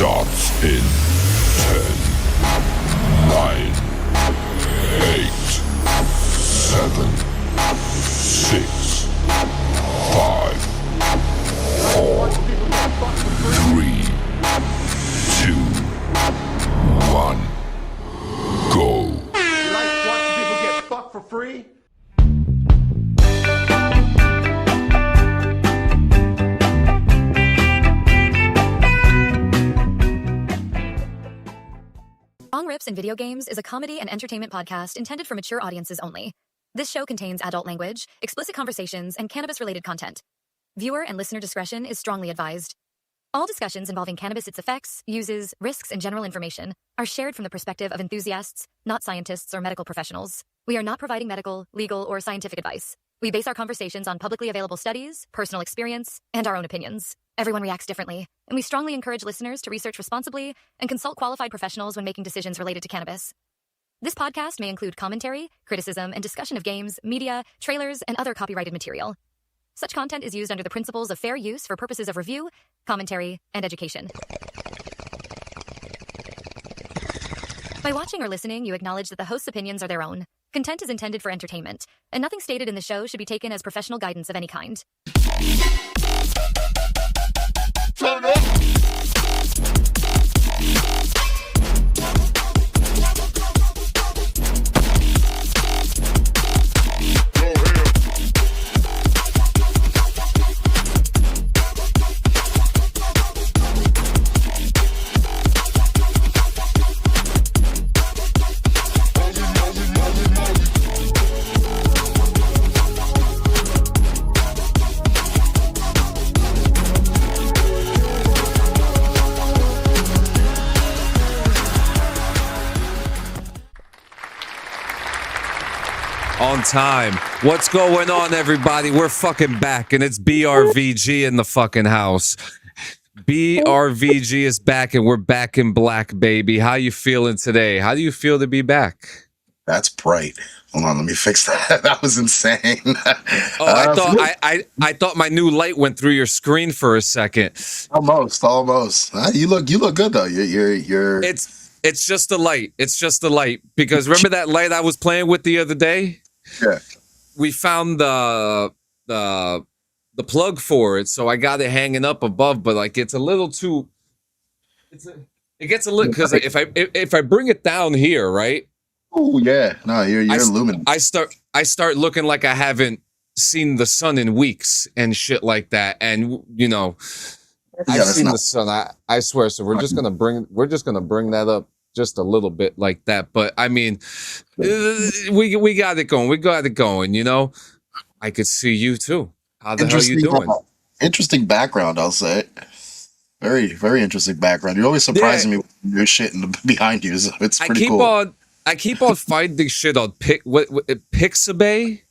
starts in 10, 9, 8, 7, 6, 5, 4, 3, 2, 1, go. You like watching people get fucked for free? Long Rips in Video Games is a comedy and entertainment podcast intended for mature audiences only. This show contains adult language, explicit conversations, and cannabis-related content. Viewer and listener discretion is strongly advised. All discussions involving cannabis, its effects, uses, risks, and general information are shared from the perspective of enthusiasts, not scientists or medical professionals. We are not providing medical, legal, or scientific advice. We base our conversations on publicly available studies, personal experience, and our own opinions. Everyone reacts differently, and we strongly encourage listeners to research responsibly and consult qualified professionals when making decisions related to cannabis. This podcast may include commentary, criticism, and discussion of games, media, trailers, and other copyrighted material. Such content is used under the principles of fair use for purposes of review, commentary, and education. By watching or listening, you acknowledge that the host's opinions are their own. Content is intended for entertainment, and nothing stated in the show should be taken as professional guidance of any kind. Turn it. On time. What's going on, everybody? We're fucking back, and it's BRVG in the fucking house. BRVG is back, and we're back in black, baby. How you feeling today? How do you feel to be back? That's bright. Hold on, let me fix that. That was insane. I thought my new light went through your screen for a second. Almost. You look good though. You're. It's just the light. It's just the light. Because remember that light I was playing with the other day? Yeah. We found the plug for it, so I got it hanging up above, but like it's a little too. It gets a little because if I bring it down here, right? Oh yeah, no, you're luminous. I start looking like I haven't seen the sun in weeks and shit like that, and you know, I've seen the sun. I swear. So we're just gonna bring that up just a little bit like that. But I mean, we got it going. We got it going. You know, I could see you too. How the hell are you doing? Interesting background, I'll say. Very, very interesting background. You're always surprising me with your shit behind you. So it's pretty cool. I keep on finding shit on Pixabay.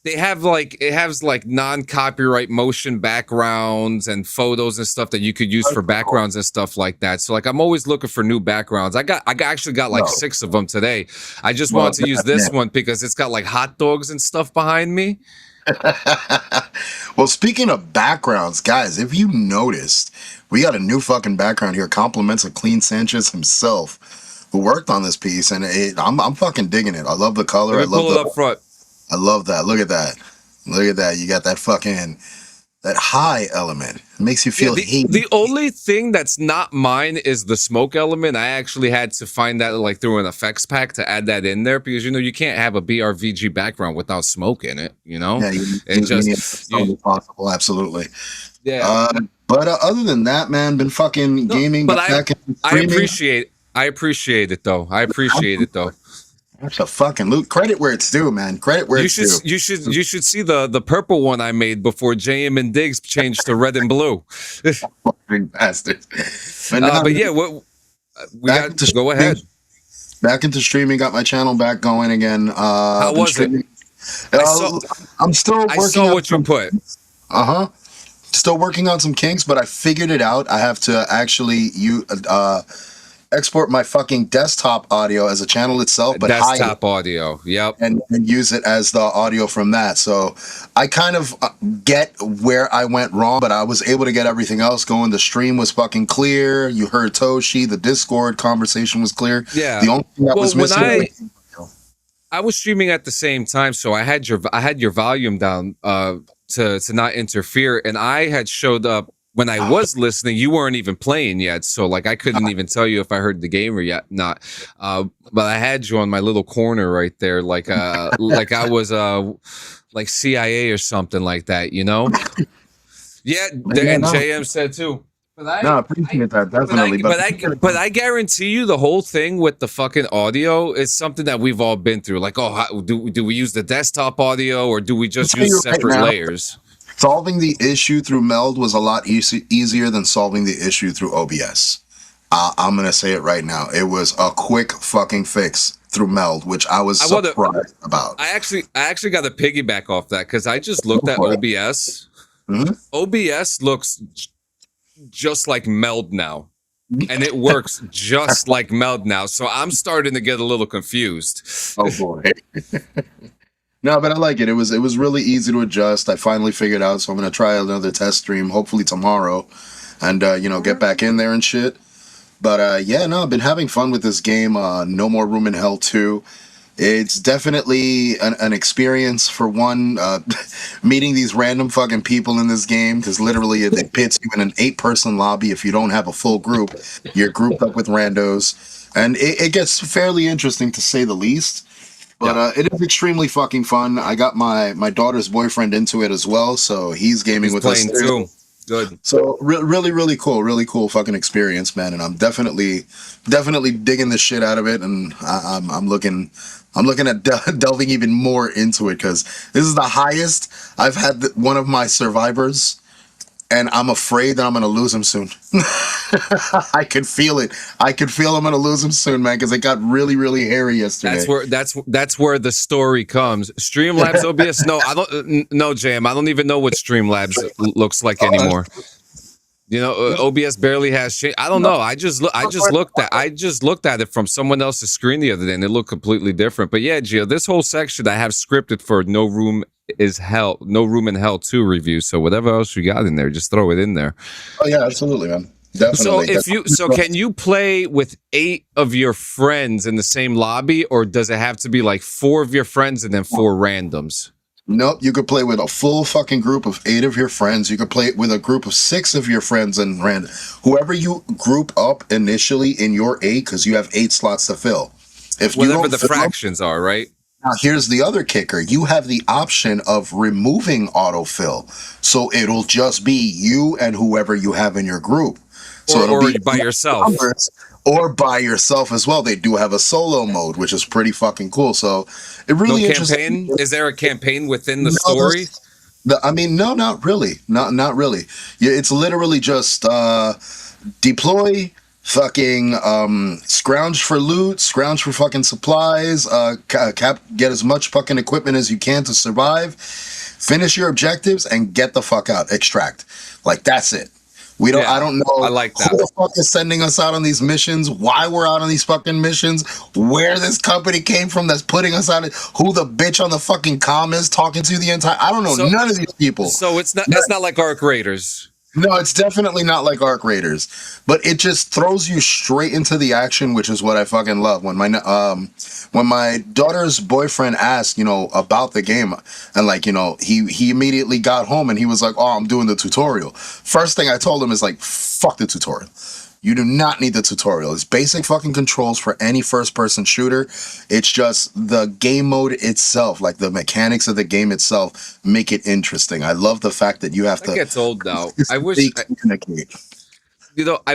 They have it has non-copyright motion backgrounds and photos and stuff that you could use for backgrounds and stuff like that. So like I'm always looking for new backgrounds. I actually got like 6 of them today. I just wanted to use this one because it's got like hot dogs and stuff behind me. Well, speaking of backgrounds, guys, if you noticed, we got a new fucking background here. Compliments of Clean Sanchez himself, who worked on this piece, and I'm fucking digging it. I love the color. I love pull it up front. I love that. Look at that. Look at that. You got that fucking that high element. It makes you feel heat. The only thing that's not mine is the smoke element. I actually had to find that like through an effects pack to add that in there because you know you can't have a BRVG background without smoke in it. You know, it's possible. Absolutely. Yeah. But other than that, man, been fucking gaming. But I appreciate it though. That's a fucking loot. Credit where it's due, man. Credit where it's due. You should see the purple one I made before JM and Diggs changed to red and blue. Fucking bastard. But yeah, go ahead. Back into streaming. Got my channel back going again. How was it? I'm still working. I saw what you put. Still working on some kinks, but I figured it out. I have to actually export my fucking desktop audio as a channel itself, but desktop audio. Yep. And use it as the audio from that. So I kind of get where I went wrong, but I was able to get everything else going. The stream was fucking clear. You heard Toshi. The Discord conversation was clear. Yeah. The only thing that was missing. I was streaming at the same time, so I had your volume down to not interfere, and I had showed up when I was listening. You weren't even playing yet, so like I couldn't even tell you if I heard the game or yet not. But I had you on my little corner right there, like like I was like CIA or something like that, you know? Yeah, and JM said too. But I appreciate that definitely. But I guarantee you, the whole thing with the fucking audio is something that we've all been through. Like, do we use the desktop audio or do we just use separate layers? Solving the issue through Meld was a lot easier than solving the issue through OBS. I'm gonna say it right now. It was a quick fucking fix through Meld, which I was surprised about. I actually got to piggyback off that because I just looked at OBS. Mm-hmm. OBS looks just like Meld now, and it works just like Meld now. So I'm starting to get a little confused. Oh boy. No, but I like it. It was really easy to adjust. I finally figured out, so I'm gonna try another test stream, hopefully tomorrow, and get back in there and shit. But I've been having fun with this game. No More Room in Hell 2. It's definitely an experience for one, meeting these random fucking people in this game, because literally it pits you in an 8-person lobby. If you don't have a full group, you're grouped up with randos, and it gets fairly interesting to say the least. But it is extremely fucking fun. I got my daughter's boyfriend into it as well, so he's gaming with us too. Good. So really cool fucking experience, man. And I'm definitely digging the shit out of it, and I'm looking at delving even more into it, because this is the highest I've had one of my survivors, and I'm afraid that I'm gonna lose him soon. I could feel it. I could feel I'm gonna lose him soon, man, because it got really hairy yesterday. That's where the story comes. Streamlabs OBS. No, Jam. I don't even know what Streamlabs looks like anymore. OBS barely has shit. I don't know. I just looked at it from someone else's screen the other day, and it looked completely different. But yeah, Gio, this whole section I have scripted for No Room in Hell 2 review. So whatever else you got in there, just throw it in there. Oh yeah, absolutely, man. Definitely. Can you play with 8 of your friends in the same lobby, or does it have to be like 4 of your friends and then 4 randoms? Nope, you could play with a full fucking group of 8 of your friends. You could play with a group of 6 of your friends and random. Whoever you group up initially in your 8, because you have 8 slots to fill. If whatever the fractions are, right? Now, here's the other kicker. You have the option of removing autofill. So it'll just be you and whoever you have in your group. So or it'll be by yourself. Or by yourself as well. They do have a solo mode, which is pretty fucking cool. So it really campaign. Is there a campaign within the story? No, not really. Not really. Yeah, it's literally just deploy, fucking scrounge for loot, scrounge for fucking supplies, get as much fucking equipment as you can to survive, finish your objectives, and get the fuck out. Extract. Like, that's it. I don't know. I like that. Who the fuck is sending us out on these missions? Why we're out on these fucking missions? Where this company came from that's putting us out? Who the bitch on the fucking comm is talking to the entire? I don't know. None of these people. So it's not like Arc Raiders. No, it's definitely not like Arc Raiders, but it just throws you straight into the action, which is what I fucking love. When my daughter's boyfriend asked, about the game, and he immediately got home and he was like, "Oh, I'm doing the tutorial." First thing I told him is like, "Fuck the tutorial. You do not need the tutorial. It's basic fucking controls for any first-person shooter. It's just the game mode itself, like the mechanics of the game itself, make it interesting." I love the fact that you have to. It gets old now. I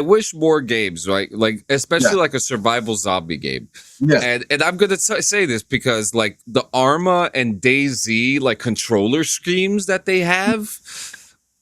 wish more games, right? Like especially like a survival zombie game. Yeah. And I'm gonna say this because like the Arma and DayZ like controller schemes that they have.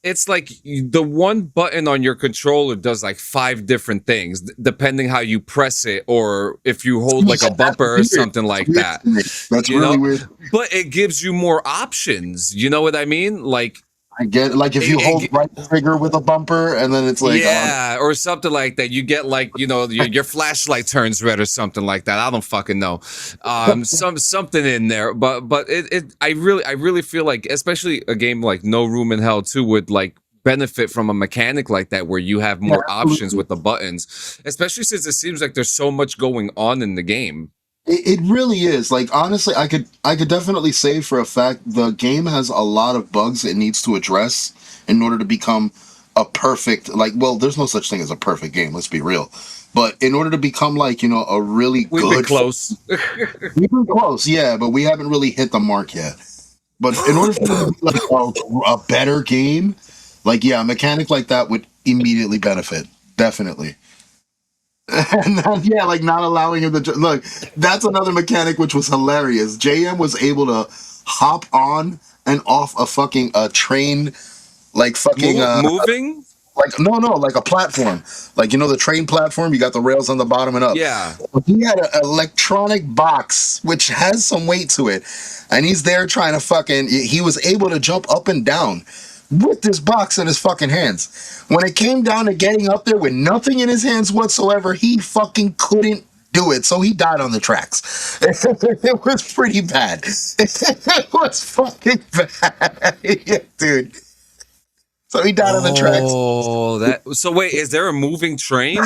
It's like the one button on your controller does like 5 different things depending how you press it, or if you hold like a bumper or something like that. That's really weird. But it gives you more options. You know what I mean? Like I get it. Like if you hold right trigger with a bumper and then it's like yeah, or something like that. You get like, you know, your flashlight turns red or something like that. I don't fucking know. Something in there, but I really feel like, especially a game like No Room in Hell 2 would like benefit from a mechanic like that where you have more options with the buttons, especially since it seems like there's so much going on in the game. It really is. Like honestly, I could definitely say for a fact the game has a lot of bugs it needs to address in order to become a perfect, like, well, there's no such thing as a perfect game, let's be real. But in order to become like, you know, a really We've been close. We've been close, yeah, but we haven't really hit the mark yet. But in order for it to be like a better game, like a mechanic like that would immediately benefit. Definitely. And then, yeah, like not allowing him to look. That's another mechanic which was hilarious. JM was able to hop on and off a fucking train, like fucking moving. Like no, like a platform. Like, you know, the train platform. You got the rails on the bottom and up. Yeah. He had an electronic box which has some weight to it, and he's there trying to fucking. He was able to jump up and down with this box in his fucking hands. When it came down to getting up there with nothing in his hands whatsoever, he fucking couldn't do it. So he died on the tracks. It was pretty bad. It was fucking bad. Yeah, dude. So he died on the tracks. Oh, so wait, is there a moving train?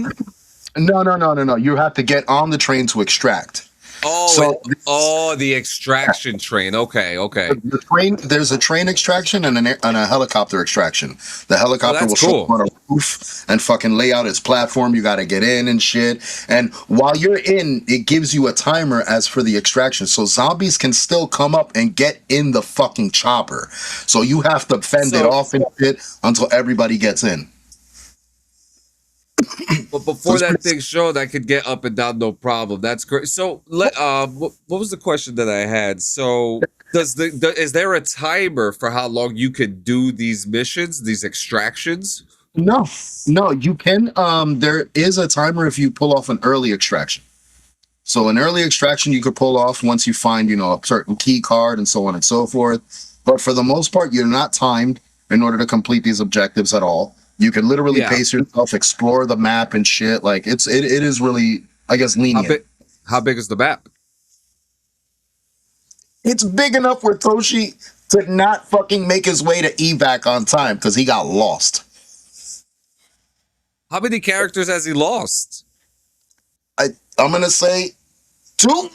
No. You have to get on the train to extract. The extraction train. Okay. The train. There's a train extraction and a helicopter extraction. The helicopter will show up on a roof and fucking lay out its platform. You got to get in and shit. And while you're in, it gives you a timer as for the extraction. So zombies can still come up and get in the fucking chopper. So you have to fend it off and shit until everybody gets in. But before that thing showed, I could get up and down, no problem. That's great. So, what was the question that I had? So, is there a timer for how long you could do these missions, these extractions? No, you can. There is a timer if you pull off an early extraction. So, an early extraction you could pull off once you find, you know, a certain key card and so on and so forth. But for the most part, you're not timed in order to complete these objectives at all. You can literally pace yourself, explore the map and shit. Like it is really, I guess, lenient. How big is the map? It's big enough for Toshi to not fucking make his way to evac on time because he got lost. How many characters has he lost? I'm gonna say 2,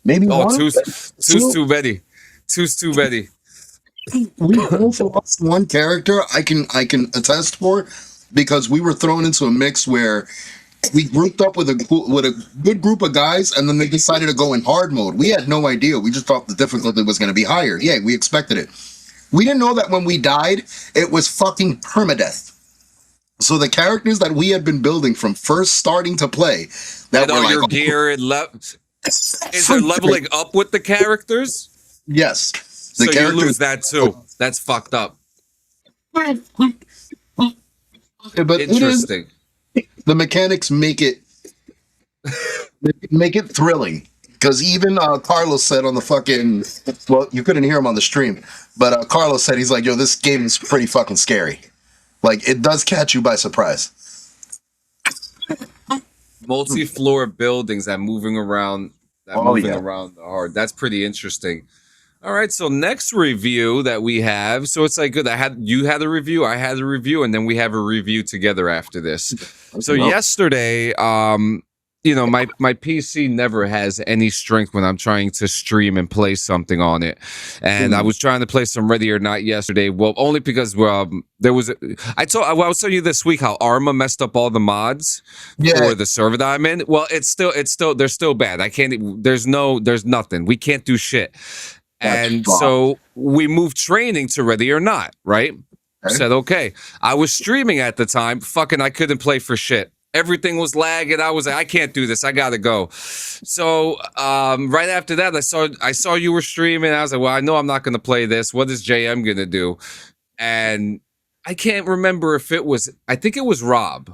maybe 1. Two's too many. Two's too many. We both lost one character I can attest for, because we were thrown into a mix where we grouped up with a good group of guys, and then they decided to go in hard mode. We had no idea. We just thought the difficulty was going to be higher. Yeah, we expected it. We didn't know that when we died, it was fucking permadeath. So the characters that we had been building from first starting to play, that were like your gear and is there leveling up with the characters? Yes. So you lose that too. That's fucked up. But interesting. The mechanics make it thrilling. Because even Carlos said on the fucking, well, you couldn't hear him on the stream, but Carlos said, he's like, yo, this game is pretty fucking scary. Like, it does catch you by surprise. Multi-floor buildings that moving around around hard. That's pretty interesting. All right, so next review that we have, so it's like good. You had a review, I had a review, and then we have a review together after this. So yesterday, you know, my PC never has any strength when I'm trying to stream and play something on it, and I was trying to play some Ready or Not yesterday. Well, only because there was I was telling you this week how Arma messed up all the mods for the server that I'm in. Well, they're still bad. I can't. There's nothing. We can't do shit. And so we moved training to Ready or Not, right? Okay. Said, okay. I was streaming at the time. Fucking, I couldn't play for shit. Everything was lagging. I was like, I can't do this. I gotta go. So right after that, I saw you were streaming. I was like, well, I know I'm not gonna play this. What is JM gonna do? And I can't remember if it was. I think it was Rob.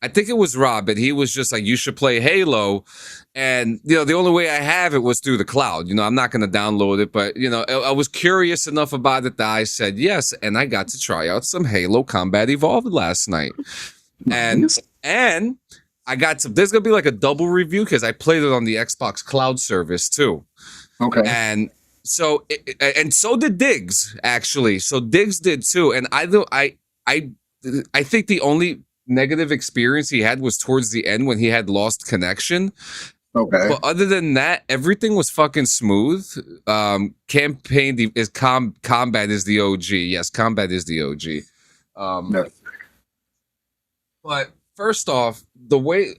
I think it was Rob, and he was just like, you should play Halo. And, the only way I have it was through the cloud. I'm not going to download it, but, I was curious enough about it that I said yes. And I got to try out some Halo Combat Evolved last night. And I got there's going to be like a double review because I played it on the Xbox Cloud service too. Okay. And so, and so did Diggs, actually. So Diggs did too. And I think the only negative experience he had was towards the end when he had lost connection. Okay. But other than that, everything was fucking smooth. Campaign is combat is the OG. Yes, combat is the OG. But first off, the way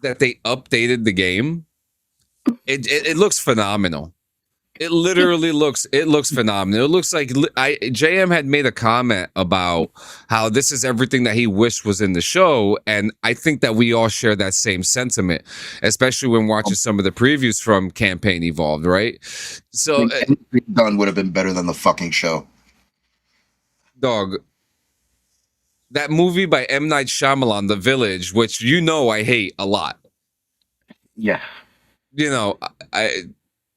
that they updated the game, it looks phenomenal. It literally looks phenomenal. It looks like JM had made a comment about how this is everything that he wished was in the show, and I think that we all share that same sentiment, especially when watching some of the previews from Campaign Evolved, right? So anything done would have been better than the fucking show. Dog, that movie by M. Night Shyamalan, The Village, which I hate a lot. Yeah.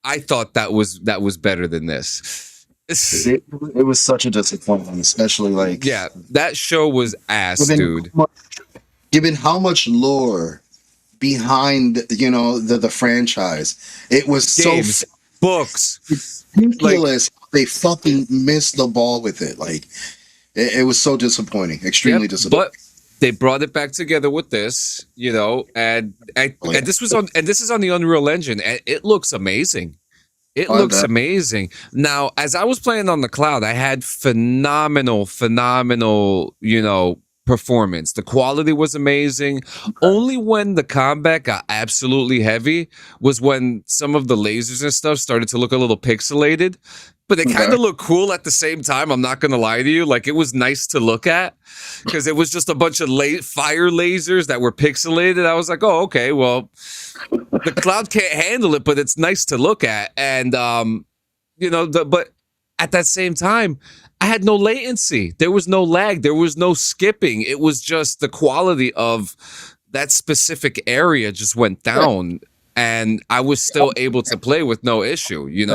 I thought that was better than this. It was such a disappointment, especially like that show was ass, dude. Given how much lore behind the franchise, it was games, books, ridiculous. They fucking missed the ball with it. Like it was so disappointing, extremely disappointing. But they brought it back together with this, and this was on, and this is on the Unreal Engine, and it looks amazing. It looks amazing. Now, as I was playing on the cloud, I had phenomenal, performance. The quality was amazing. Only when the combat got absolutely heavy was when some of the lasers and stuff started to look a little pixelated. But it kind of looked cool at the same time. I'm not going to lie to you. Like, it was nice to look at because it was just a bunch of fire lasers that were pixelated. I was like, oh, okay, well, the cloud can't handle it, but it's nice to look at. And, but at that same time, I had no latency. There was no lag. There was no skipping. It was just the quality of that specific area just went down. And I was still able to play with no issue, As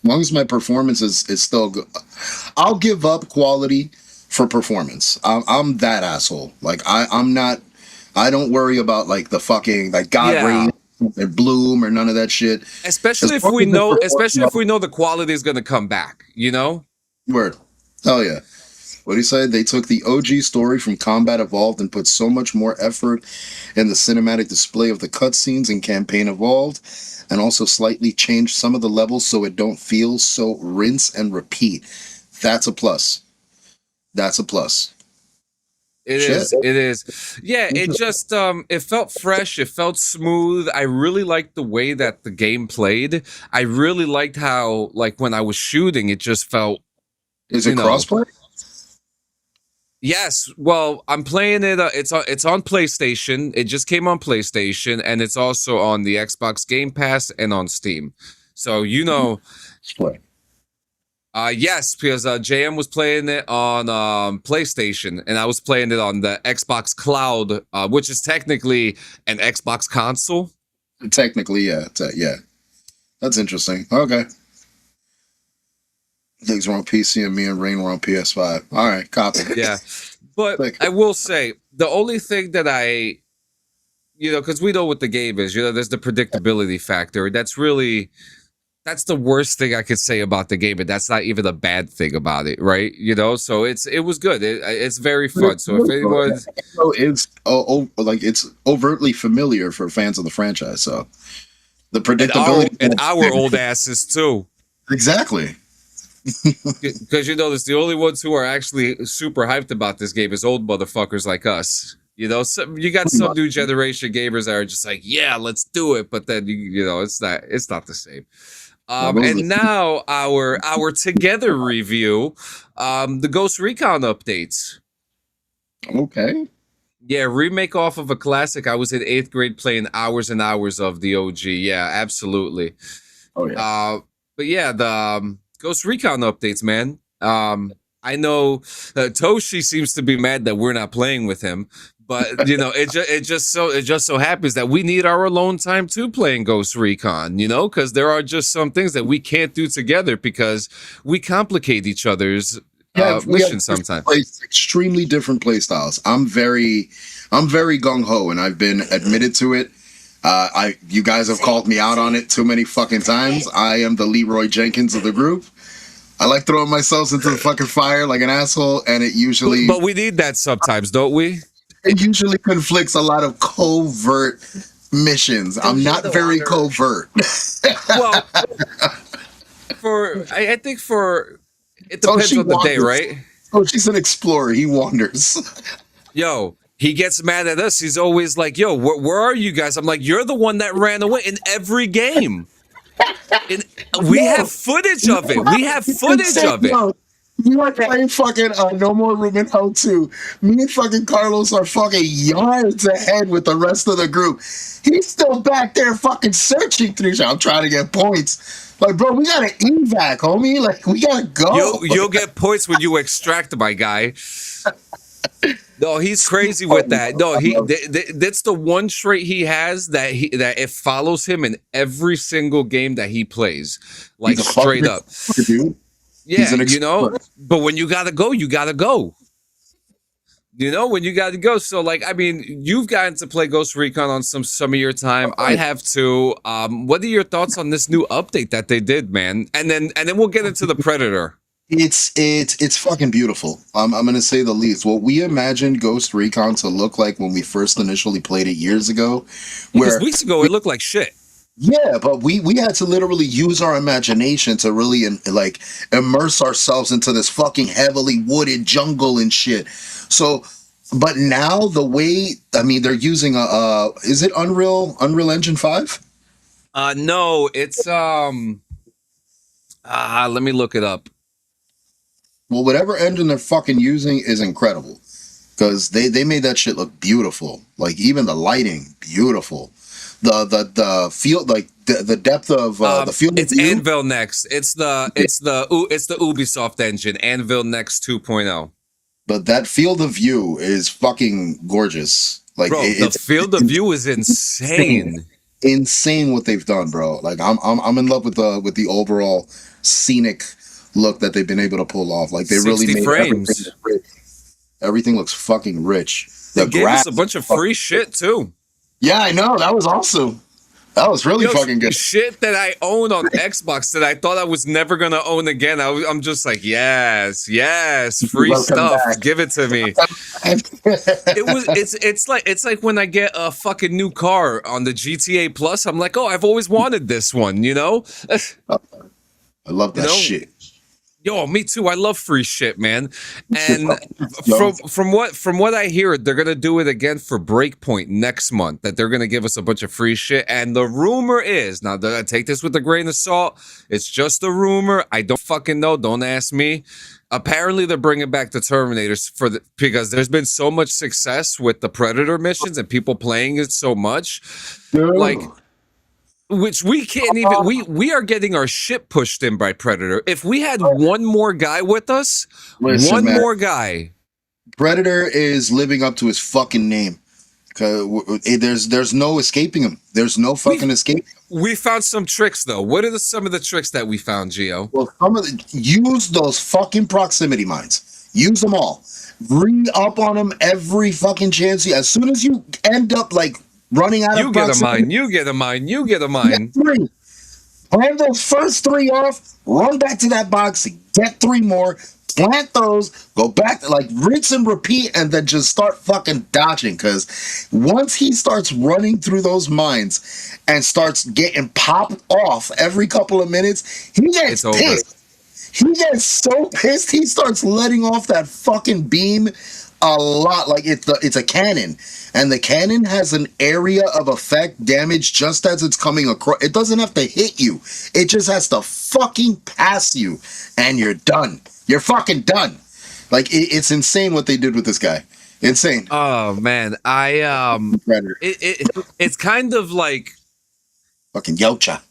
long as my performance is still good, I'll give up quality for performance. I'm that asshole. Like I'm not. I don't worry about like the fucking like God Rain or Bloom or none of that shit. Especially if we know the quality is going to come back. Word. Oh yeah. What he said, they took the OG story from Combat Evolved and put so much more effort in the cinematic display of the cutscenes in Campaign Evolved, and also slightly changed some of the levels so it don't feel so rinse and repeat. That's a plus. That's a plus. It is. Yeah, it just it felt fresh, it felt smooth. I really liked the way that the game played. I really liked how, like, when I was shooting, it just felt. Is it crossplay? Yes. Well, I'm playing it. It's on PlayStation. It just came on PlayStation, and it's also on the Xbox Game Pass and on Steam. So yes, because JM was playing it on PlayStation, and I was playing it on the Xbox Cloud, which is technically an Xbox console. Technically, yeah. Yeah. That's interesting. Okay. Things were on PC, and me and Rain were on PS5. All right, copy. Yeah, but I will say the only thing that because we know what the game is. There's the predictability factor. That's the worst thing I could say about the game, but that's not even a bad thing about it, right? So it was good. It's very fun. So if anyone, it's overtly familiar for fans of the franchise. So the predictability and our old asses too. Exactly. Because it's the only ones who are actually super hyped about this game is old motherfuckers like us. You got some new generation gamers that are just like, yeah, let's do it. But then it's not the same. And now our together review, the Ghost Recon updates. Okay. Yeah, remake off of a classic. I was in 8th grade playing hours and hours of the OG. Yeah, absolutely. Oh yeah. But yeah, the Ghost Recon updates, man. I know Toshi seems to be mad that we're not playing with him, But you know, it just so happens that we need our alone time too playing Ghost Recon, you know, because there are just some things that we can't do together because we complicate each other's missions sometimes. Extremely different play styles. I'm very gung ho, and I've been admitted to it. You guys have called me out on it too many fucking times. I am the Leroy Jenkins of the group. I like throwing myself into the fucking fire like an asshole, and it usually. But we need that sometimes, don't we? It usually conflicts a lot of covert missions. I'm not very covert. Well, I think it depends on the day, right? Oh, she's an explorer. He wanders. Yo, he gets mad at us. He's always like, yo, where are you guys? I'm like, you're the one that ran away in every game. We have footage of it. We have footage of it. You are playing fucking No More Room in Hell 2. Me and fucking Carlos are fucking yards ahead with the rest of the group. He's still back there fucking searching through shit. I'm trying to get points. Like, bro, we gotta evac, homie. Like, we gotta go. You'll get points when you extract, my guy. No, he's crazy with that. No, that's the one trait he has that it follows him in every single game that he plays. Like, straight up. Dude. Yeah, you know, but when you gotta go, you gotta go. You know, when you gotta go. So, like, I mean, you've gotten to play Ghost Recon on some of your time. I have too. What are your thoughts on this new update that they did, man? And then we'll get into the Predator. It's fucking beautiful. I'm gonna say the least. What we imagined Ghost Recon to look like when we first initially played it years ago, because weeks ago it looked like shit. Yeah, but we had to literally use our imagination to really like immerse ourselves into this fucking heavily wooded jungle and shit. So, but now the way, I mean, they're using is it Unreal Engine 5? No, it's let me look it up. Well, whatever engine they're fucking using is incredible because they made that shit look beautiful. Like even the lighting, beautiful. The field, like the depth of the field. It's Anvil Next. It's the Ubisoft engine, Anvil Next 2.0. But that field of view is fucking gorgeous. Like, bro, the field of view is insane. Insane what they've done, bro. Like I'm in love with the overall scenic look that they've been able to pull off. Like they really made frames. Everything looks fucking rich. They gave us a bunch of free shit too. Yeah, I know. That was awesome. That was really fucking good. Shit that I own on Xbox that I thought I was never gonna own again. I'm just like, yes, free Welcome stuff. Back. Give it to me. It's like when I get a fucking new car on the GTA Plus. I'm like, oh, I've always wanted this one. You know. I love that shit. Yo, me too. I love free shit, man. And from what I hear, they're gonna do it again for Breakpoint next month. That they're gonna give us a bunch of free shit. And the rumor is, now take this with a grain of salt. It's just a rumor. I don't fucking know. Don't ask me. Apparently, they're bringing back the Terminators because there's been so much success with the Predator missions and people playing it so much, like. Which we can't even. We are getting our shit pushed in by Predator. If we had one more guy with us, more guy. Predator is living up to his fucking name. There's no escaping him. There's no fucking escaping him. We found some tricks though. What are some of the tricks that we found, Gio? Well, use those fucking proximity mines. Use them all. Read up on them every fucking chance. As soon as you end up like. Running out of proximity. You get a mine. Three. Plan those first three off, run back to that box, get three more, plant those, go back, like rinse and repeat, and then just start fucking dodging. Because once he starts running through those mines and starts getting popped off every couple of minutes, he gets pissed. He gets so pissed, he starts letting off that fucking beam a lot. Like it's a cannon. And the cannon has an area of effect damage just as it's coming across. It doesn't have to hit you. It just has to fucking pass you. And you're done. You're fucking done. Like, it's insane what they did with this guy. Insane. Oh, man. It's kind of like... Fucking Yocha.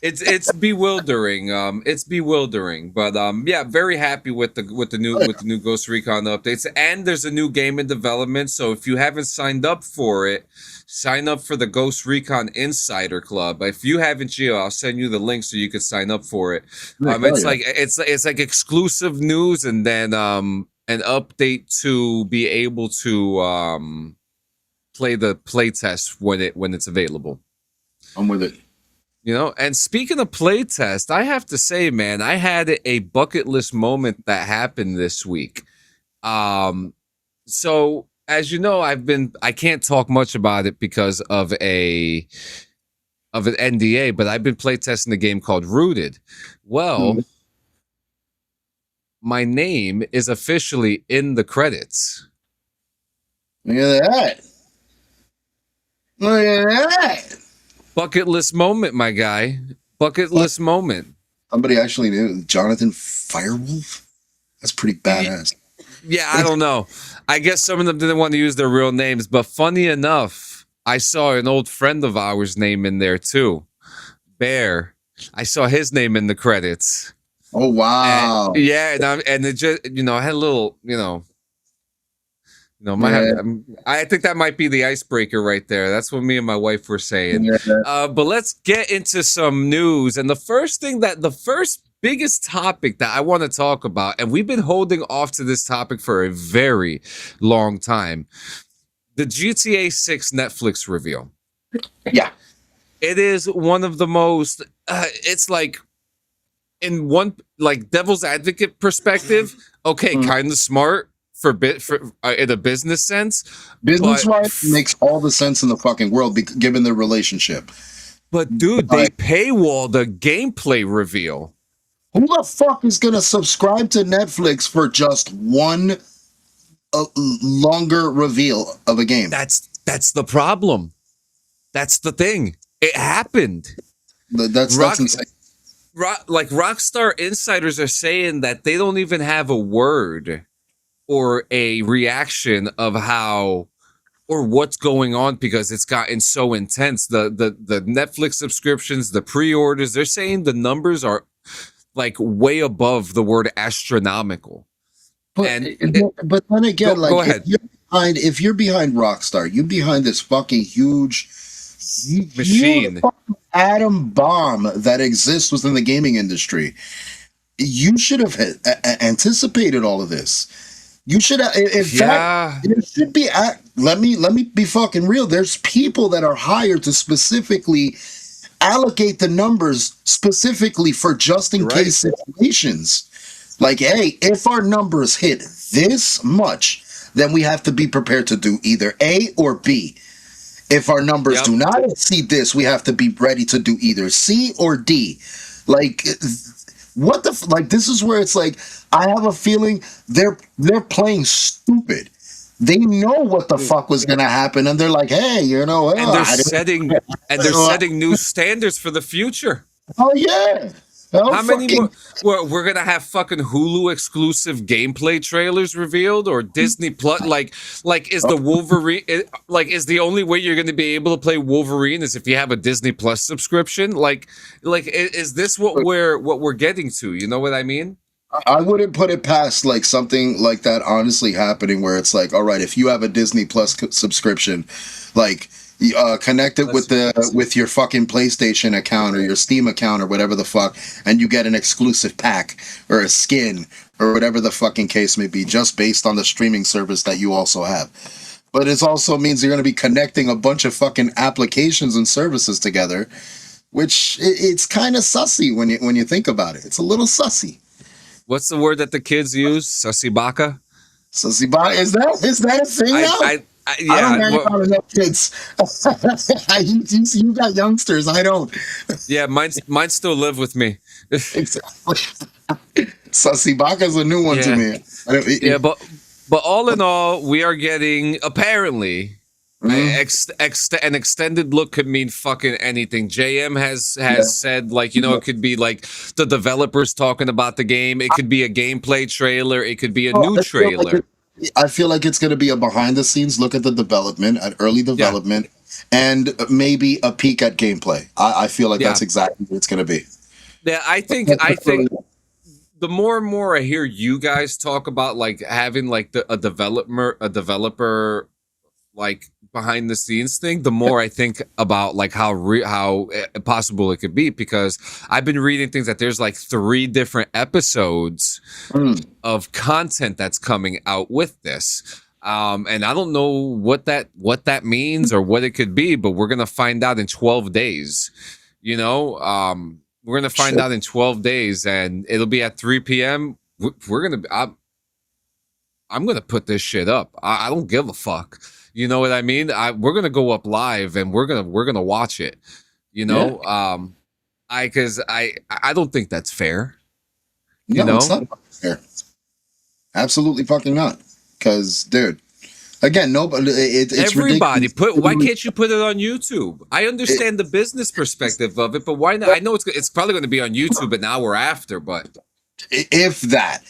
It's bewildering. It's bewildering, but yeah, very happy with the new Ghost Recon updates. And there's a new game in development, so if you haven't signed up for it, sign up for the Ghost Recon Insider Club. If you haven't, Gio, I'll send you the link so you can sign up for it. It's like exclusive news, and then an update to be able to play the playtest when it's available. I'm with it. You know, and speaking of playtest, I have to say, man, I had a bucket list moment that happened this week. So as you know, I can't talk much about it because of an NDA, but I've been playtesting a game called Rooted. Well, my name is officially in the credits. Look at that. Look at that. Bucket list moment, my guy. Bucket list moment. Somebody actually knew Jonathan Firewolf. That's pretty badass. Yeah, I don't know. I guess some of them didn't want to use their real names, but funny enough, I saw an old friend of ours' name in there too. Bear. I saw his name in the credits. Oh wow! And, yeah, and it just I had a little I think that might be the icebreaker right there. That's what me and my wife were saying. Yeah. But let's get into some news. And the first biggest topic that I want to talk about, and we've been holding off to this topic for a very long time, the GTA 6 Netflix reveal. Yeah. It is one of the most, it's like, in one, like, devil's advocate perspective, okay, kind of smart. In a business sense, business-wise makes all the sense in the fucking world, given their relationship. But dude, they paywall the gameplay reveal. Who the fuck is gonna subscribe to Netflix for just one longer reveal of a game? That's the problem. That's the thing. It happened. That's insane. Rockstar insiders are saying that they don't even have a word or a reaction of how or what's going on because it's gotten so intense. The Netflix subscriptions, the pre-orders, they're saying the numbers are like way above the word astronomical. But then again, go ahead. If you're behind Rockstar, you're behind this fucking huge machine, atom bomb that exists within the gaming industry. You should have anticipated all of this. You should have, in fact, there should be, let me be fucking real. There's people that are hired to specifically allocate the numbers specifically for just in case situations. Like, hey, if our numbers hit this much, then we have to be prepared to do either A or B. If our numbers do not exceed this, we have to be ready to do either C or D. Like, what the like? This is where it's like I have a feeling they're playing stupid. They know what the fuck was gonna happen, and they're like, "Hey, and they're setting new standards for the future." Oh yeah. How many more? We're gonna have fucking Hulu exclusive gameplay trailers revealed, or Disney Plus. Like is the Wolverine? Is the only way you're gonna be able to play Wolverine is if you have a Disney Plus subscription? Is this what we're getting to? You know what I mean? I wouldn't put it past like something like that honestly happening, where it's like, all right, if you have a Disney Plus subscription, like. Connect it with your fucking PlayStation account or your Steam account or whatever the fuck, and you get an exclusive pack or a skin or whatever the fucking case may be, just based on the streaming service that you also have. But it also means you're going to be connecting a bunch of fucking applications and services together, which it's kind of sussy when you think about it. It's a little sussy. What's the word that the kids use? Sussy baka? Sussy baka? Is that a thing now? Yeah, I don't know about enough kids. You got youngsters. I don't. Yeah, mine still live with me. Exactly. Sussy Baka's a new one to me. Yeah, but all in all, we are getting apparently an extended look could mean fucking anything. JM has said, like, it could be like the developers talking about the game. It could be a gameplay trailer. It could be a new trailer. I feel like it's going to be a behind the scenes look at the development, at early development, and maybe a peek at gameplay. I feel like that's exactly what it's going to be. Yeah, I think the more and more I hear you guys talk about like having like a developer like behind the scenes thing, the more I think about like how possible it could be, because I've been reading things that there's like 3 different episodes of content that's coming out with this. And I don't know what that means or what it could be, but we're gonna find out in 12 days. You know, we're gonna find out in 12 days, and it'll be at 3 p.m. I'm gonna put this shit up. I don't give a fuck. You know what I mean? We're gonna go up live and we're gonna watch it. You know, because I don't think that's fair. You know? It's not fair. Absolutely fucking not. Because, dude, again, nobody. It's everybody ridiculous. Why can't you put it on YouTube? I understand the business perspective of it, but why not? I know it's probably going to be on YouTube an hour after, but if that.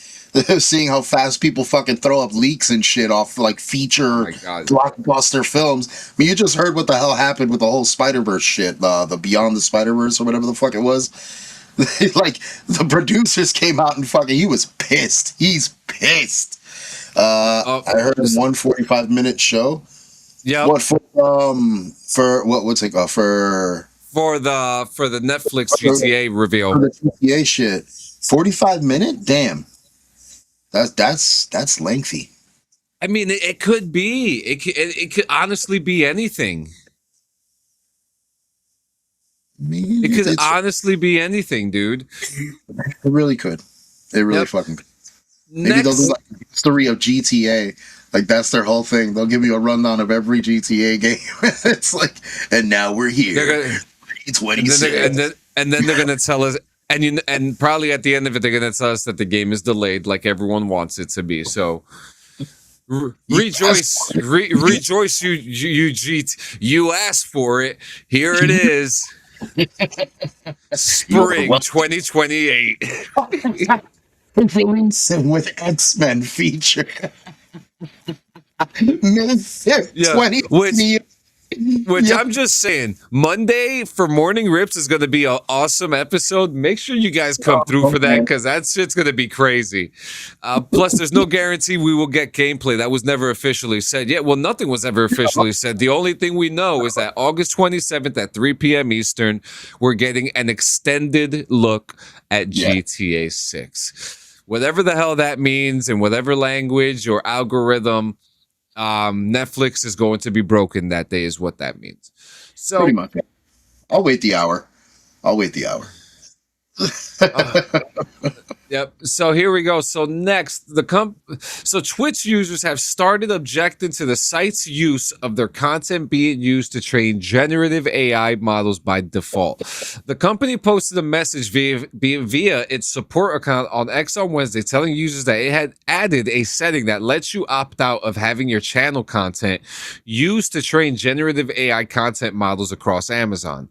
Seeing how fast people fucking throw up leaks and shit off like feature blockbuster films. I mean, you just heard what the hell happened with the whole Spider-Verse shit, the Beyond the Spider-Verse or whatever the fuck it was. Like, the producers came out and fucking, he was pissed. He's pissed. I heard in 145-minute show. Yeah. What for what's it called? For the Netflix GTA reveal. For the GTA shit. 45-minute? Damn. That's lengthy. I mean, it could be. It could honestly be anything. It could honestly be anything, dude. It really could. It really fucking could. Maybe they'll do like a history of GTA. Like, that's their whole thing. They'll give you a rundown of every GTA game. It's like, and now we're here. It's what he said. And then they're gonna tell us. And probably at the end of it, they're going to tell us that the game is delayed, like everyone wants it to be. So rejoice, rejoice! You asked for it. Here it is, spring 2028. With X-Men feature. Which I'm just saying, Monday for Morning Rips is going to be an awesome episode. Make sure you guys come through for that, because that shit's going to be crazy. Plus, there's no guarantee we will get gameplay. That was never officially said. Yeah, well, nothing was ever officially said. The only thing we know is that August 27th at 3 p.m. Eastern, we're getting an extended look at GTA 6. Whatever the hell that means, in whatever language or algorithm, Netflix is going to be broken that day, is what that means. So pretty much. I'll wait the hour. Yep. So here we go. So next, so Twitch users have started objecting to the site's use of their content being used to train generative AI models by default. The company posted a message via its support account on X on Wednesday, telling users that it had added a setting that lets you opt out of having your channel content used to train generative AI content models across Amazon.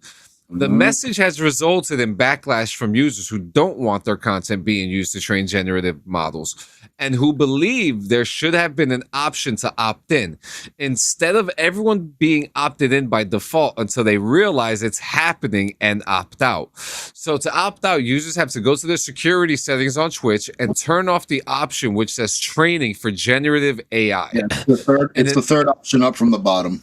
The message has resulted in backlash from users who don't want their content being used to train generative models and who believe there should have been an option to opt in, instead of everyone being opted in by default until they realize it's happening and opt out. So to opt out, users have to go to their security settings on Twitch and turn off the option which says training for generative AI. Yeah, it's the third option up from the bottom.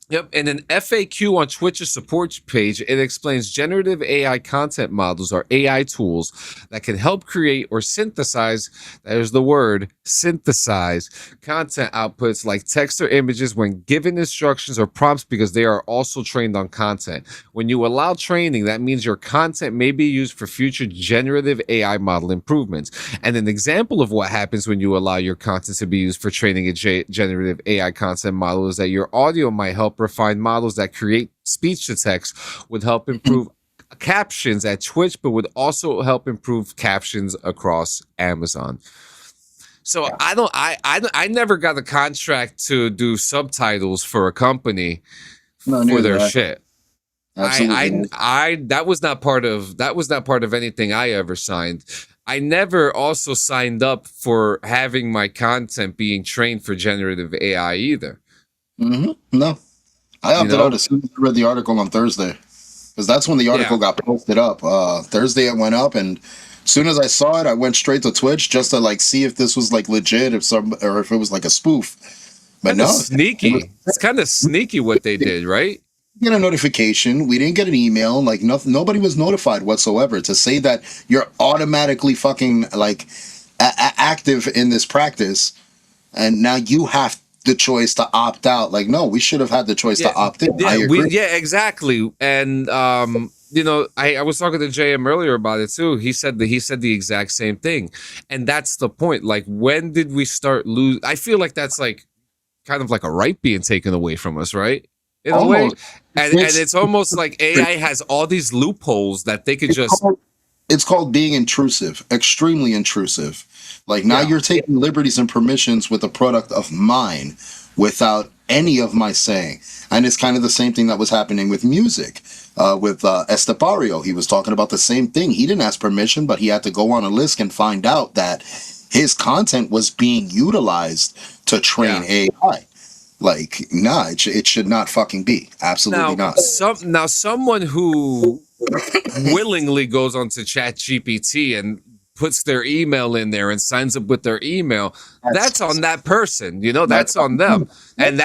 Yep, in an FAQ on Twitch's support page, it explains generative AI content models are AI tools that can help create or synthesize, there's the word, synthesize, content outputs like text or images when given instructions or prompts, because they are also trained on content. When you allow training, that means your content may be used for future generative AI model improvements. And an example of what happens when you allow your content to be used for training a generative AI content model is that your audio might help refine models that create speech to text, would help improve captions at Twitch, but would also help improve captions across Amazon. So I never got a contract to do subtitles for a company for their shit. Absolutely. That was not part of anything I ever signed. I never also signed up for having my content being trained for generative AI either. No, I opted out as soon as I read the article on Thursday, because that's when the article got posted up. Thursday it went up, and as soon as I saw it, I went straight to Twitch just to like see if this was like legit, or if it was like a spoof. But Kinda no, sneaky. It's kind of sneaky what they did, right? Get a notification. We didn't get an email. Like nothing. Nobody was notified whatsoever. To say that you're automatically fucking like active in this practice, and now you have the choice to opt out. Like, no, we should have had the choice to opt in. I agree. Exactly. And you know, I was talking to JM earlier about it too. He said the exact same thing, and that's the point. Like, when did we start lose? I feel like that's like kind of like a right being taken away from us, right? In a way, and it's almost like AI has all these loopholes that they could just. It's called being intrusive, extremely intrusive. Like now you're taking liberties and permissions with a product of mine without any of my saying. And it's kind of the same thing that was happening with music. With Estepario, he was talking about the same thing. He didn't ask permission, but he had to go on a list and find out that his content was being utilized to train AI. Like, nah, it should not fucking be. Absolutely not. Someone who willingly goes onto ChatGPT and puts their email in there and signs up with their email, that's on that person, you know, that's on them. And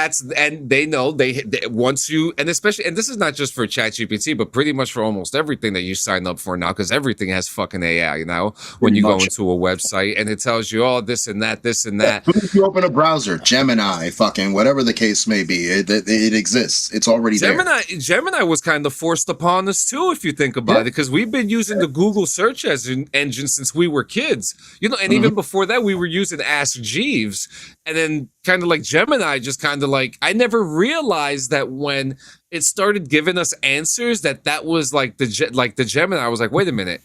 they know they once you, and especially, and this is not just for ChatGPT, but pretty much for almost everything that you sign up for now, because everything has fucking AI now. When you go into a website and it tells you, oh, this and that. If you open a browser, Gemini, fucking whatever the case may be, it exists. It's already there. Gemini was kind of forced upon us too, if you think about it, because we've been using the Google search engine since we were kids, you know, and even before that, we were using Ask Jeeves, and then kind of like Gemini, just kind of like, I never realized that when it started giving us answers that was like the Gemini. I was like, wait a minute,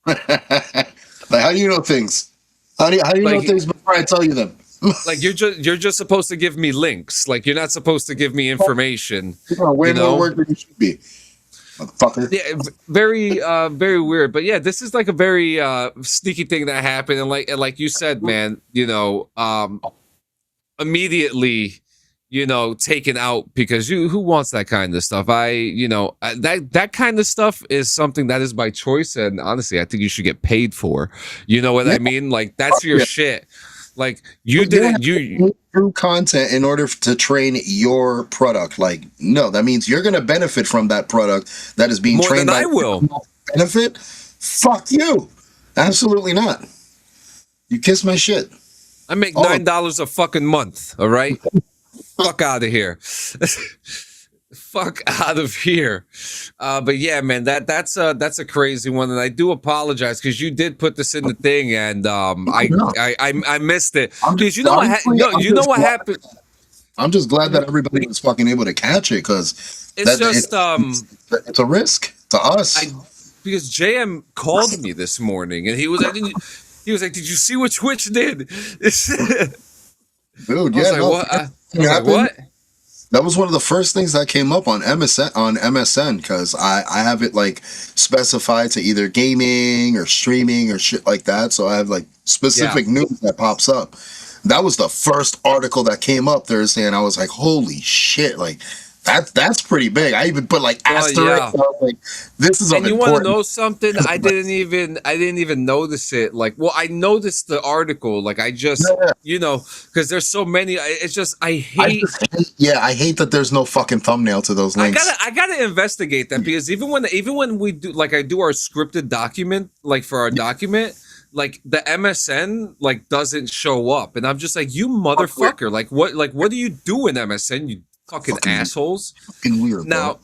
like, how do you know things? How do you know things before I tell you them? Like you're just supposed to give me links. Like you're not supposed to give me information. Way more work than you should be. Motherfucker. Yeah, very weird. But yeah, this is like a very sneaky thing that happened, and like you said, man, you know, immediately, you know, taken out, because who wants that kind of stuff? That kind of stuff is something that is by choice, and honestly, I think you should get paid for. You know what I mean? Like that's your shit. Like you through content in order to train your product. Like, no, that means you're gonna benefit from that product that is being more trained. Than I will benefit. Fuck you. Absolutely not. You kiss my shit. I make $9 a fucking month. All right, fuck out of here. Fuck out of here. But yeah, man, that's a crazy one, and I do apologize because you did put this in the thing, and I missed it. Because you know what happened. I'm just glad that everybody was fucking able to catch it, because it's a risk to us. Because JM called me this morning, and he was like, "Did you see what Twitch did?" Dude, what? That was one of the first things that came up on MSN, because I have it like specified to either gaming or streaming or shit like that. So I have like specific news that pops up. That was the first article that came up Thursday, and I was like, holy shit, like that's pretty big. I even put like asterisk. I was like, this is. And you want to know something? I didn't even notice it. Like, well, I noticed the article. Like, I just, you know, because there's so many. It's just I hate that there's no fucking thumbnail to those links. I gotta investigate that, because even when we do, like, I do our scripted document, like for our document, like the MSN like doesn't show up, and I'm just like, you motherfucker, like what do you do in MSN? You fucking assholes. Fucking weird. Now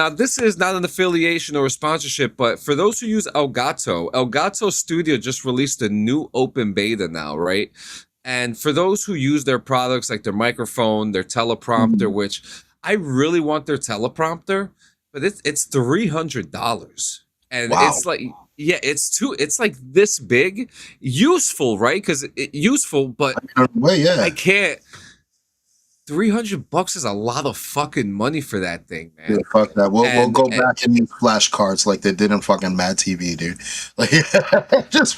this is not an affiliation or a sponsorship, but for those who use Elgato Studio just released a new open beta now, right? And for those who use their products, like their microphone, their teleprompter, which I really want their teleprompter, but it's $300, and it's like, yeah, it's like this big, useful, right? Because useful, but I can't. $300 is a lot of fucking money for that thing, man. Yeah, fuck that. We'll go back and use flashcards like they did in fucking Mad TV, dude. Like, just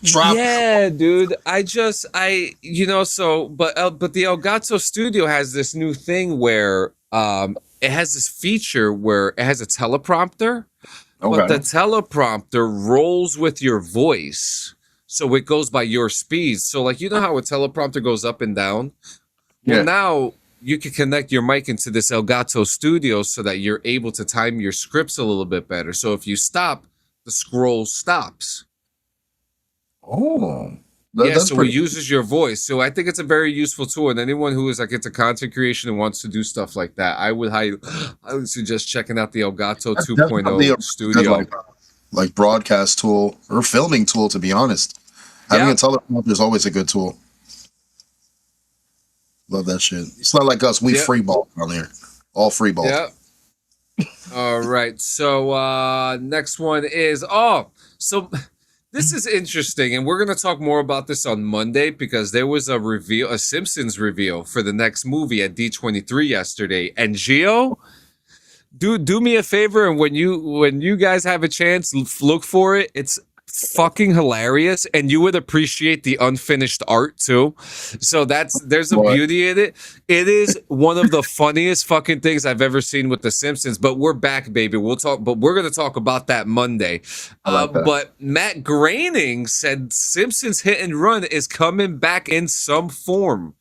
drop. Yeah, dude. But the Elgato Studio has this new thing where it has this feature where it has a teleprompter, but the teleprompter rolls with your voice, so it goes by your speed. So, like, you know how a teleprompter goes up and down? Well, now you can connect your mic into this Elgato Studio so that you're able to time your scripts a little bit better. So if you stop, the scroll stops. Oh. So it uses your voice. So I think it's a very useful tool. And anyone who is like into content creation and wants to do stuff like that, I would suggest checking out the Elgato 2.0 Studio. Like broadcast tool or filming tool, to be honest. Having a teleprompter is always a good tool. Love that shit. It's not like us. We free ball on here. All free ball. Yeah. All right. So next one is this is interesting, and we're gonna talk more about this on Monday because there was a Simpsons reveal for the next movie at D23 yesterday. And Gio, do me a favor, and when you guys have a chance, look for it. It's fucking hilarious, and you would appreciate the unfinished art too. So there's a beauty in it. It is one of the funniest fucking things I've ever seen with The Simpsons. But we're back, baby. We're gonna talk about that Monday. But Matt Groening said Simpsons Hit and Run is coming back in some form.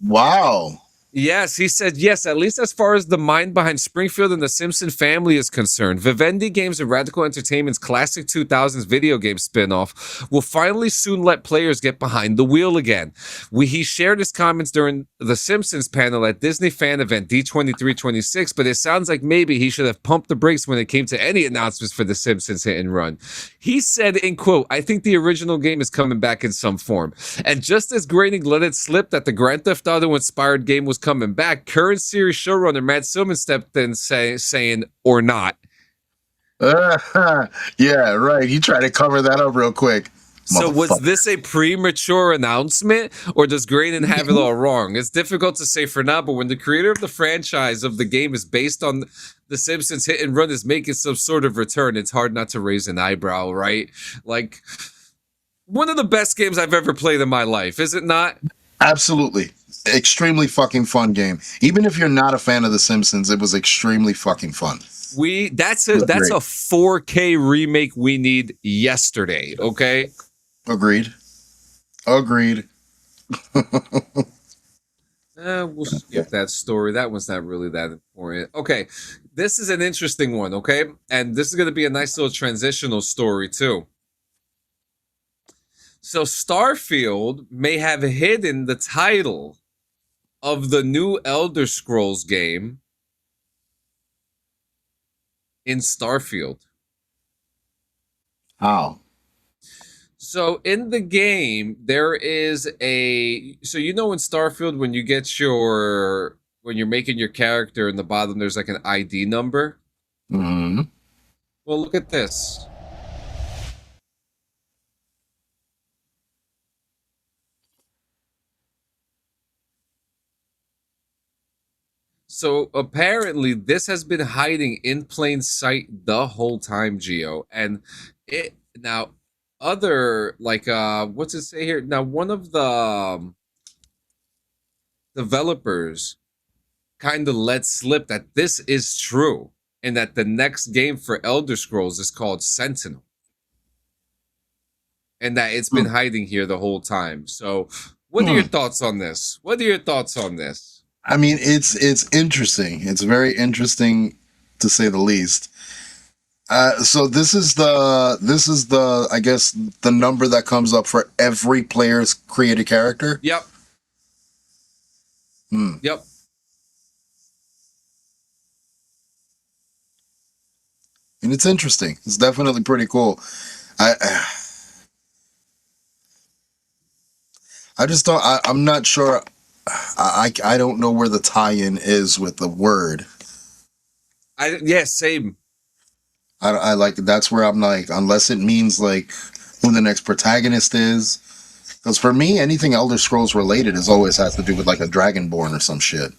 Wow. Yes, he said yes, at least as far as the mind behind Springfield and the Simpson family is concerned. Vivendi Games and Radical Entertainment's classic 2000s video game spinoff will finally soon let players get behind the wheel again. He shared his comments during the Simpsons panel at Disney fan event D2326, but it sounds like maybe he should have pumped the brakes when it came to any announcements for the Simpsons Hit and Run. He said, in quote, "I think the original game is coming back in some form." And just as Groening let it slip that the Grand Theft Auto inspired game was coming back, current series showrunner Matt Stillman stepped in saying, "Or not." Yeah, right. He tried to cover that up real quick. So was this a premature announcement, or does Groening have it all wrong? It's difficult to say for now, but when the creator of the franchise of the game is based on the Simpsons Hit and Run is making some sort of return, it's hard not to raise an eyebrow, right? Like, one of the best games I've ever played in my life, is it not? Absolutely. Extremely fucking fun game. Even if you're not a fan of The Simpsons, it was extremely fucking fun. That's a 4K remake we need yesterday, okay? Agreed. We'll skip that story. That one's not really that important. Okay, this is an interesting one, okay? And this is going to be a nice little transitional story, too. So Starfield may have hidden the title of the new Elder Scrolls game in Starfield. How? So in the game, there is so you know in Starfield when you're making your character in the bottom, there's like an ID number. Mm-hmm. Well, look at this. So apparently this has been hiding in plain sight the whole time, Gio. And it now other like what's it say here? Now one of the developers kind of let slip that this is true and that the next game for Elder Scrolls is called Sentinel. And that it's been hiding here the whole time. So what are your thoughts on this? I mean, it's interesting. It's very interesting to say the least. So this is the I guess the number that comes up for every player's created character. Yep. Yep. And it's interesting. It's definitely pretty cool. I just don't. I'm not sure. I don't know where the tie-in is with the word. Same. I like that's where I'm like, unless it means like who the next protagonist is, Because for me, anything Elder Scrolls related is always has to do with like a Dragonborn or some shit.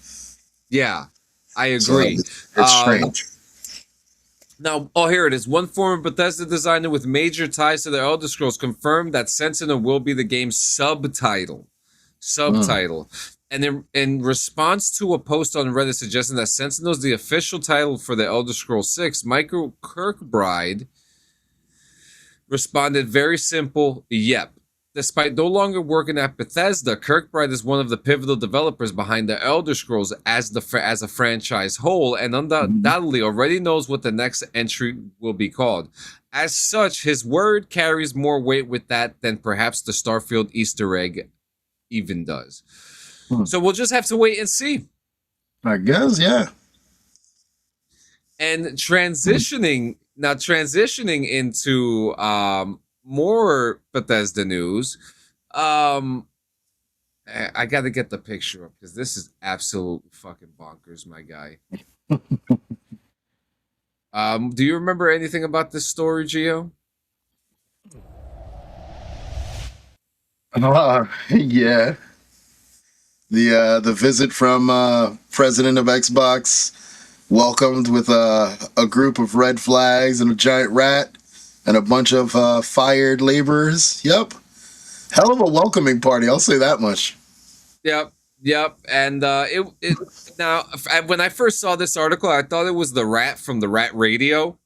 Yeah, I agree. So it's strange. Now, here it is. One former Bethesda designer with major ties to the Elder Scrolls confirmed that Sentinel will be the game's subtitle. And in response to a post on Reddit suggesting that Sentinel is the official title for the Elder Scrolls 6, Michael Kirkbride responded very simple, yep. Despite no longer working at Bethesda, Kirkbride is one of the pivotal developers behind the Elder Scrolls as a franchise whole, and undoubtedly already knows what the next entry will be called. As such, his word carries more weight with that than perhaps the Starfield Easter egg even does. So we'll just have to wait and see. I guess, yeah. And transitioning into more Bethesda news. I got to get the picture up because this is absolute fucking bonkers, my guy. Do you remember anything about this story, Gio? Yeah. The visit from president of Xbox, welcomed with a group of red flags and a giant rat and a bunch of fired laborers. Yep. Hell of a welcoming party, I'll say that much. Yep. And now, when I first saw this article, I thought it was the rat from the Rat Radio.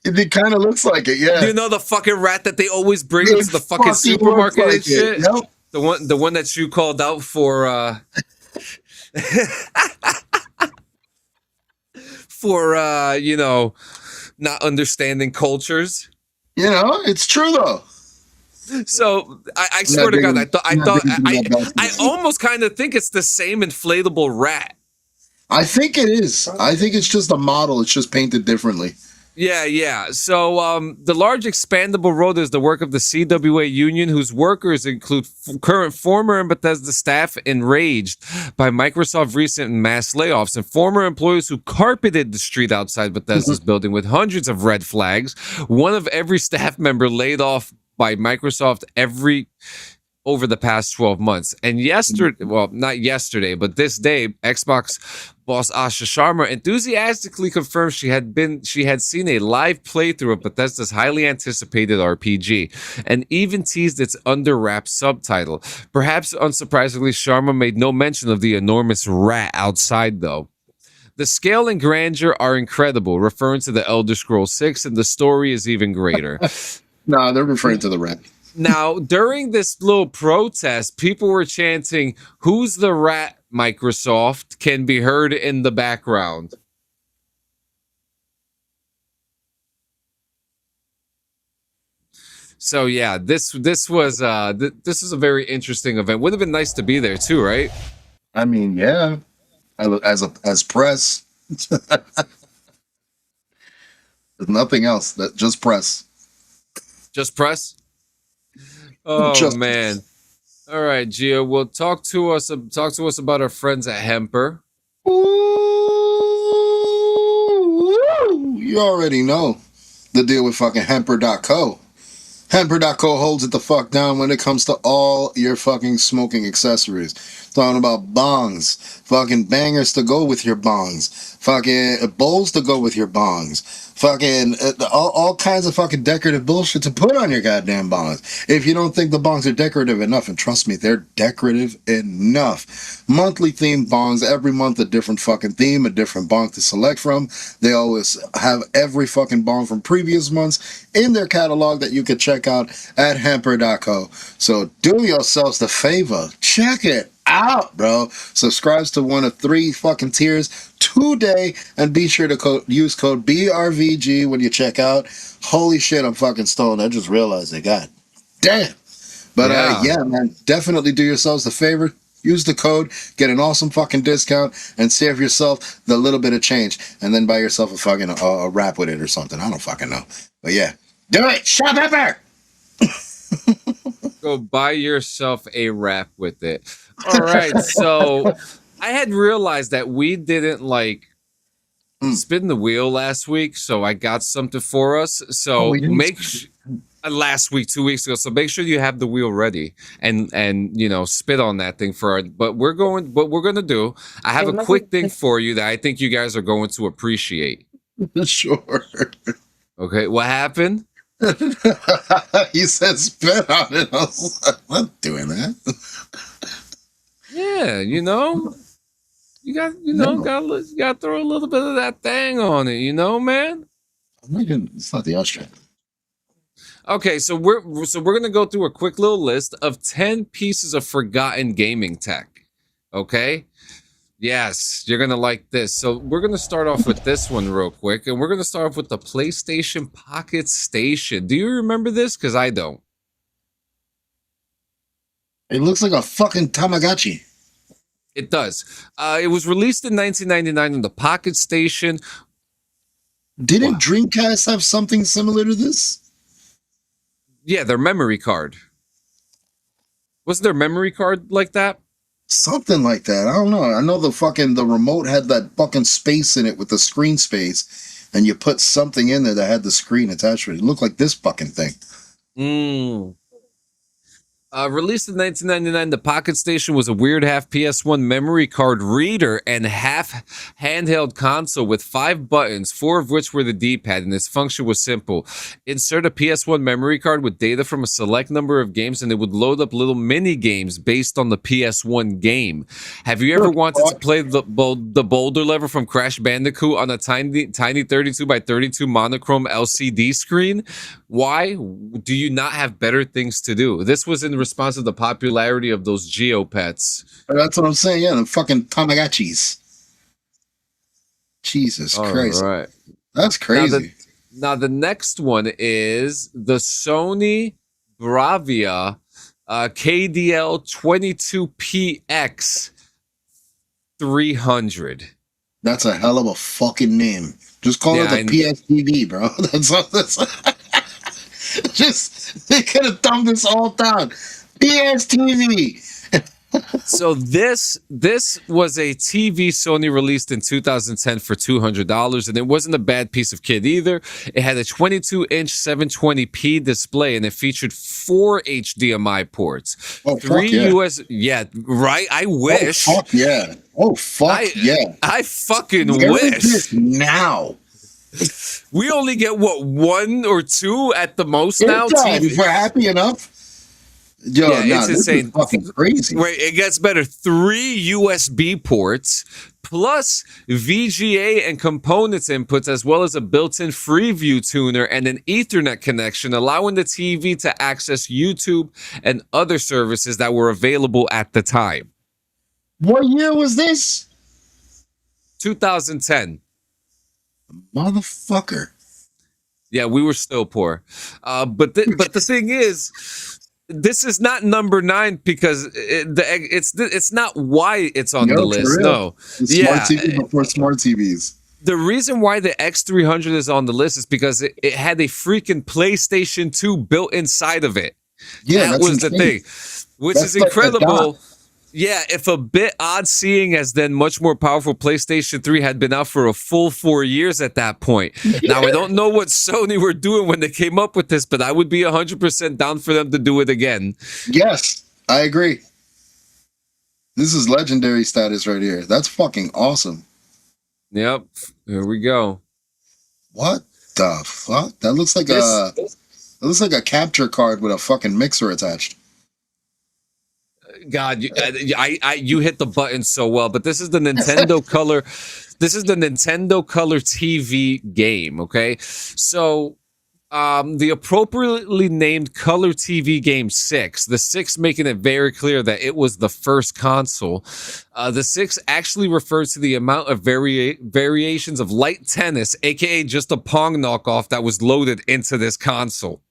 It kind of looks like it, yeah. You know the fucking rat that they always bring into the fucking supermarket and shit? Yep. The one that you called out for for not understanding cultures. It's true though. So I swear to God, I almost kind of think it's the same inflatable rat. I think it is. I think it's just a model. It's just painted differently. Yeah. So the large expandable rotor is the work of the CWA union, whose workers include current, former, and Bethesda staff enraged by Microsoft's recent mass layoffs, and former employees who carpeted the street outside Bethesda's building with hundreds of red flags. One of every staff member laid off by Microsoft over the past 12 months. And not yesterday, but this day, Xbox boss Asha Sharma enthusiastically confirmed she had seen a live playthrough of Bethesda's highly anticipated RPG, and even teased its under wraps subtitle. Perhaps unsurprisingly, Sharma made no mention of the enormous rat outside, though. The scale and grandeur are incredible, referring to the Elder Scrolls 6, and the story is even greater. No, they're referring to the rat. Now, during this little protest, people were chanting, "Who's the rat, Microsoft?" can be heard in the background. So yeah, this was a very interesting event. Would have been nice to be there too, right? I mean, yeah, as press. There's nothing else. Just press. Just press. Oh man! All right, Gio. Well, talk to us about our friends at Hemper. Ooh, you already know the deal with fucking Hemper.co. Hemper.co holds it the fuck down when it comes to all your fucking smoking accessories. Talking about bongs, fucking bangers to go with your bongs, fucking bowls to go with your bongs, fucking all kinds of fucking decorative bullshit to put on your goddamn bongs. If you don't think the bongs are decorative enough, and trust me, they're decorative enough. Monthly themed bongs, every month a different fucking theme, a different bong to select from. They always have every fucking bong from previous months in their catalog that you can check out at Hemper.co. So do yourselves the favor, check it out, bro. Subscribes to one of 3 fucking tiers today, and be sure to use code BRVG when you check out. Holy shit, I'm fucking stoned. I just realized it. God damn. But yeah, man, definitely do yourselves the favor. Use the code, get an awesome fucking discount, and save yourself the little bit of change, and then buy yourself a fucking a wrap with it or something. I don't fucking know. But yeah, do it. Shut up there. Go buy yourself a wrap with it. All right, so I had realized that we didn't spin the wheel last week, so I got something for us. So last week, 2 weeks ago. So make sure you have the wheel ready and spit on that thing for our. But we're gonna do. I have a quick thing for you that I think you guys are going to appreciate. Sure. Okay, what happened? He said spit on it. I was like, I'm not doing that. Yeah, you got to throw a little bit of that thing on it, man. It's not the Austrian. Okay, so we're gonna go through a quick little list of 10 pieces of forgotten gaming tech. Okay. Yes, you're gonna like this. So we're gonna start off with this one real quick, and we're gonna start off with the PlayStation PocketStation. Do you remember this? Because I don't. It looks like a fucking Tamagotchi. It does. It was released in 1999 on the PocketStation. Didn't Dreamcast have something similar to this? Yeah, their memory card. Wasn't their memory card like that? Something like that. I don't know. I know the remote had that fucking space in it with the screen space, and you put something in there that had the screen attached to it. It looked like this fucking thing. Released in 1999, the PocketStation was a weird half PS1 memory card reader and half handheld console with 5 buttons, 4 of which were the D-pad, and its function was simple. Insert a PS1 memory card with data from a select number of games, and it would load up little mini games based on the PS1 game. Have you ever wanted to play the boulder lever from Crash Bandicoot on a tiny 32 by 32 monochrome LCD screen? Why do you not have better things to do? This was in response to the popularity of those Geopets. That's what I'm saying. Yeah, the fucking Tamagotchis. Jesus Christ. Right. That's crazy. Now the next one is the Sony Bravia KDL 22PX 300. That's a hell of a fucking name. Just call it the PSTV, bro. That's just, they could have dumbed this all down. PSTV. So this was a TV Sony released in 2010 for $200, and it wasn't a bad piece of kit either. It had a 22-inch 720p display, and it featured 4 HDMI ports, 3 US. Yeah, right. I wish. Oh fuck yeah. Oh fuck yeah. I fucking wish. Now. We only get 1 or 2 at the most now. If we're happy enough. Yo, yeah, it's insane. This is fucking crazy. Wait, it gets better. 3 USB ports plus VGA and components inputs, as well as a built-in Freeview tuner and an Ethernet connection, allowing the TV to access YouTube and other services that were available at the time. What year was this? 2010. Motherfucker. Yeah, we were still poor. But the thing is, this is not number 9 because it's not why it's on the list. No, Smart TV before smart TVs. The reason why the X300 is on the list is because it had a freaking PlayStation 2 built inside of it. Yeah, that was the thing, which is incredible. Yeah, if a bit odd seeing as then much more powerful PlayStation 3 had been out for a full 4 years at that point. Now, I don't know what Sony were doing when they came up with this, but I would be 100% down for them to do it again. Yes, I agree. This is legendary status right here. That's fucking awesome. Yep, here we go. What the fuck? That looks like a capture card with a fucking mixer attached. God, you hit the button so well, but this is the Nintendo Color. This is the Nintendo Color TV game. Okay, so the appropriately named Color TV game 6, the 6 making it very clear that it was the first console. The 6 actually refers to the amount of variations of light tennis, aka just a Pong knockoff, that was loaded into this console.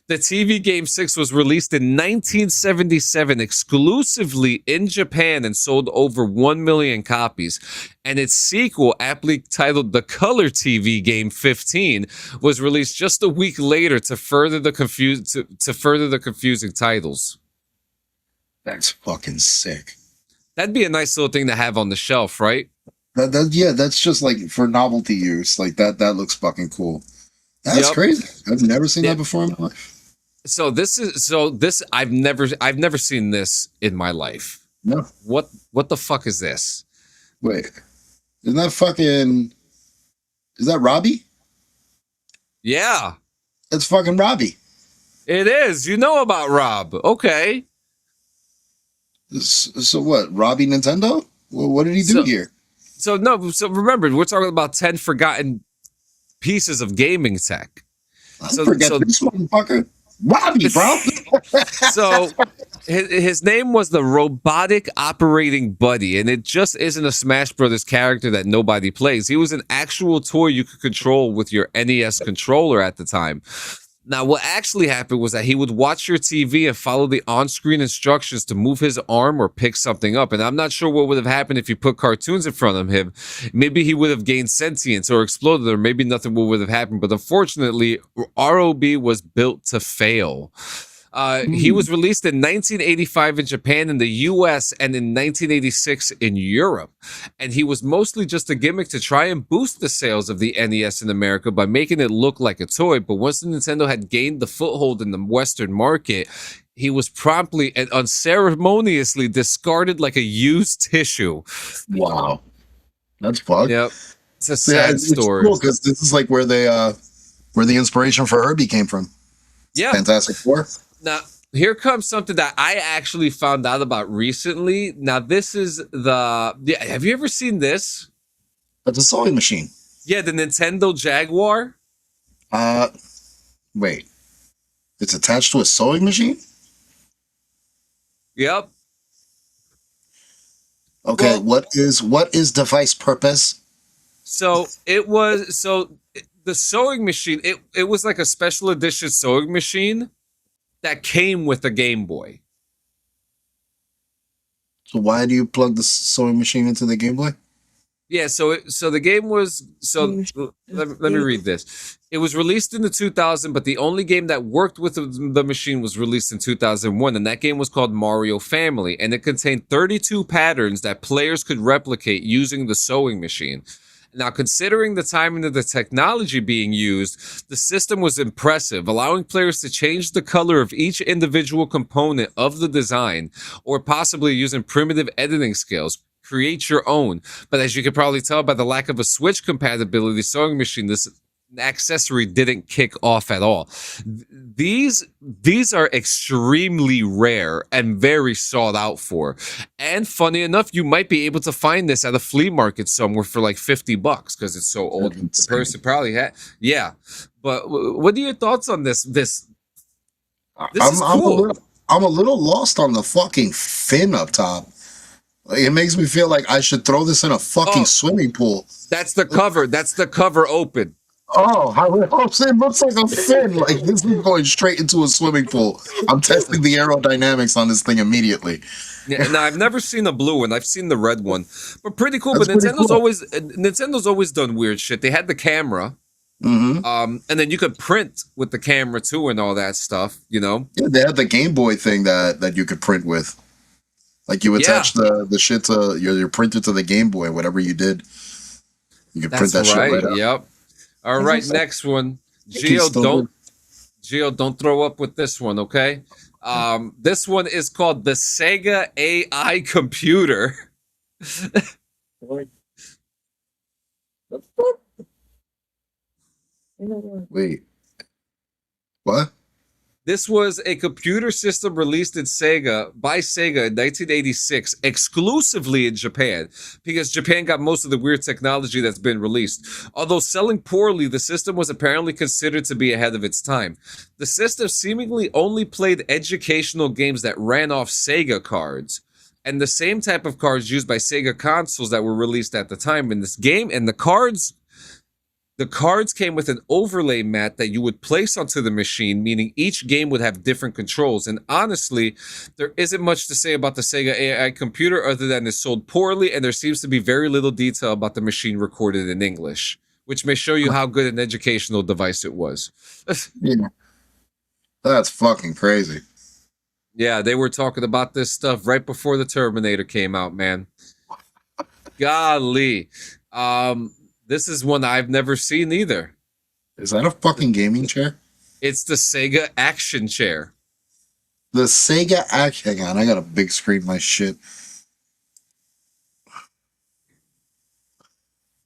The TV game 6 was released in 1977 exclusively in Japan and sold over 1 million copies. And its sequel, aptly titled The Color TV Game 15, was released just a week later to further the confusing titles. That's fucking sick. That'd be a nice little thing to have on the shelf, right? That's just like for novelty use. Like that looks fucking cool. That's crazy. I've never seen that before in my life. So this I've never seen this in my life. No. What the fuck is this? Wait. Isn't that fucking... Is that Robbie? Yeah, It's fucking Robbie. it is. You know about Rob. Okay. So what? Robbie Nintendo? Well, what did he do here? So remember, we're talking about 10 forgotten pieces of gaming tech. I forget this motherfucker. Robbie, bro. So his name was the Robotic Operating Buddy, and it just isn't a Smash Brothers character that nobody plays. He was an actual toy you could control with your NES controller at the time. Now, what actually happened was that he would watch your TV and follow the on-screen instructions to move his arm or pick something up. And I'm not sure what would have happened if you put cartoons in front of him. Maybe he would have gained sentience or exploded, or maybe nothing would have happened. But unfortunately, ROB was built to fail. He was released in 1985 in Japan, in the US, and in 1986 in Europe. And he was mostly just a gimmick to try and boost the sales of the NES in America by making it look like a toy. But once Nintendo had gained the foothold in the Western market, he was promptly and unceremoniously discarded like a used tissue. Wow. That's fucked. Yep. It's a sad story. Cool, because this is like where the inspiration for Herbie came from. Yeah. Fantastic Four. Now, here comes something that I actually found out about recently. Now, this is have you ever seen this? That's a sewing machine. Yeah, the Nintendo Jaguar. Wait. It's attached to a sewing machine? Yep. Okay, Well, what is device purpose? So the sewing machine, it was like a special edition sewing machine that came with the Game Boy. So why do you plug the sewing machine into the Game Boy? Yeah, so the game was let me read this. It was released in the 2000, but the only game that worked with the machine was released in 2001, and that game was called Mario Family, and it contained 32 patterns that players could replicate using the sewing machine. Now, considering the timing of the technology being used, the system was impressive, allowing players to change the color of each individual component of the design, or possibly using primitive editing skills, create your own. But as you can probably tell by the lack of a Switch compatibility sewing machine, this accessory didn't kick off at all. These are extremely rare and very sought out for. And funny enough, you might be able to find this at a flea market somewhere for like $50 because it's so old. The person probably had. Yeah. But what are your thoughts on this? This is cool. I'm a little lost on the fucking fin up top. Like, it makes me feel like I should throw this in a fucking swimming pool. That's the cover. That's the cover open. Oh, it looks like a fin. Like, this is going straight into a swimming pool. I'm testing the aerodynamics on this thing immediately. Yeah, now I've never seen a blue one. I've seen the red one, but pretty cool. That's but pretty Nintendo's always done weird shit. They had the camera, and then you could print with the camera too, and all that stuff. You know, Yeah, they had the Game Boy thing that you could print with. Like, you attach the shit to your printer to the Game Boy, whatever you did. You could print that shit right out. Yep. All right, next one. Gio, don't throw up with this one, okay? This one is called the Sega AI computer. Wait. What? This was a computer system released by Sega in 1986, exclusively in Japan, because Japan got most of the weird technology that's been released. Although selling poorly, the system was apparently considered to be ahead of its time. The system seemingly only played educational games that ran off Sega cards, and the same type of cards used by Sega consoles that were released at the time in this game, and the cards came with an overlay mat that you would place onto the machine, meaning each game would have different controls. And honestly, there isn't much to say about the Sega AI computer other than it's sold poorly, and there seems to be very little detail about the machine recorded in English, which may show you how good an educational device it was. Yeah. That's fucking crazy. Yeah, they were talking about this stuff right before the Terminator came out, man. Golly. This is one I've never seen either. Is that a fucking gaming chair? It's the Sega Action Chair. The Sega Hang on, I got a big screen, my shit.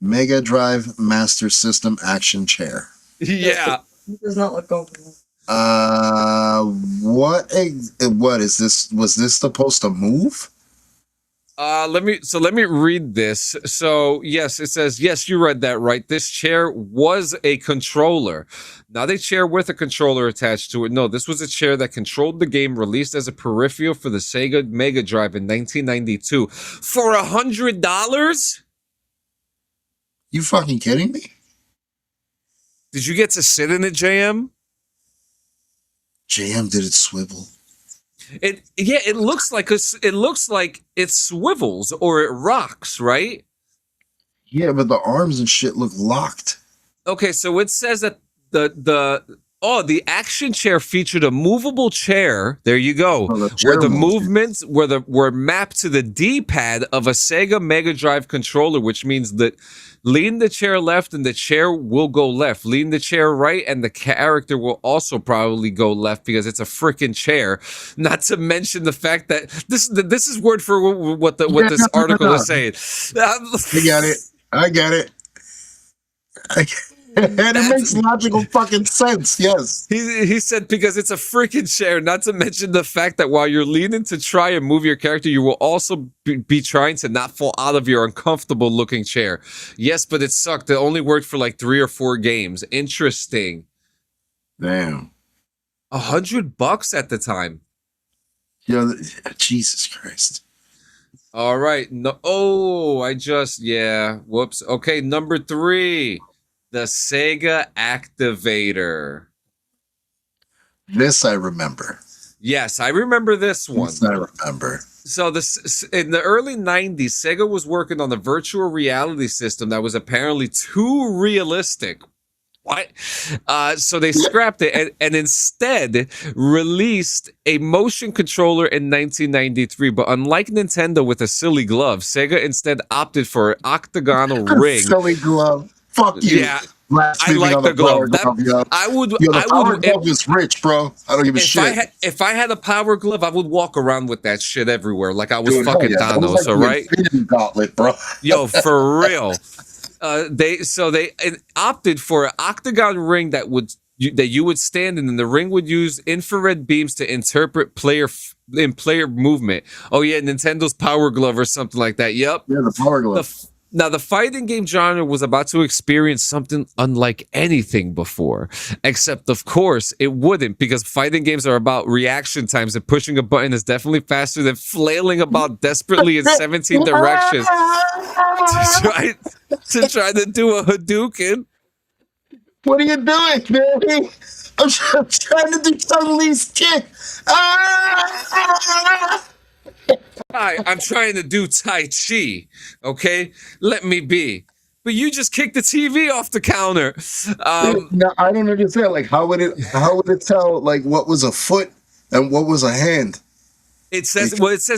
Mega Drive Master System Action Chair. Yeah. It does not look comfortable. What is this? Was this supposed to move? Let me read this. So yes, it says, yes, you read that right. This chair was a controller, not a chair with a controller attached to it. No, this was a chair that controlled the game, released as a peripheral for the Sega Mega Drive in 1992 for $100. You fucking kidding me? Did you get to sit in it, JM? JM, did it swivel? It looks like it swivels or it rocks, right? Yeah, but the arms and shit look locked. Okay, so it says that the action chair featured a movable chair. There you go. Oh, Where the movements were mapped to the D-pad of a Sega Mega Drive controller, which means that lean the chair left and the chair will go left. Lean the chair right and the character will also probably go left because it's a freaking chair. Not to mention the fact that this is word for what this article is saying. I get it. And it makes logical fucking sense, yes. He said because it's a freaking chair, not to mention the fact that while you're leaning to try and move your character, you will also be trying to not fall out of your uncomfortable looking chair. Yes, but it sucked. It only worked for like 3 or 4 games. Interesting. Damn. $100 at the time. Yeah, Jesus Christ. All right. No. Oh, whoops. Okay, number 3. The Sega Activator. This I remember. Yes, I remember this one. This I remember. So this in the early 90s, Sega was working on a virtual reality system that was apparently too realistic. What? So they scrapped it and instead released a motion controller in 1993. But unlike Nintendo with a silly glove, Sega instead opted for an octagonal ring. Silly glove. Fuck you. Yeah, I like the glove. I would. Glove is rich, bro. I don't give a shit. If I had a power glove, I would walk around with that shit everywhere, like I was fucking Thanos. All right, gauntlet, bro. Yo, for real. They opted for an octagon ring that you would stand in, and the ring would use infrared beams to interpret player movement. Oh yeah, Nintendo's Power Glove or something like that. Yep. Yeah, the Power Glove. Now, the fighting game genre was about to experience something unlike anything before, except, of course, it wouldn't, because fighting games are about reaction times, and pushing a button is definitely faster than flailing about desperately in 17 directions to try to do a Hadouken. What are you doing, baby? I'm trying to do Chun-Li's kick. Hi, I'm trying to do Tai Chi, okay? Let me be. But you just kicked the TV off the counter. No, I don't understand. Like, how would it tell, like, what was a foot and what was a hand? It says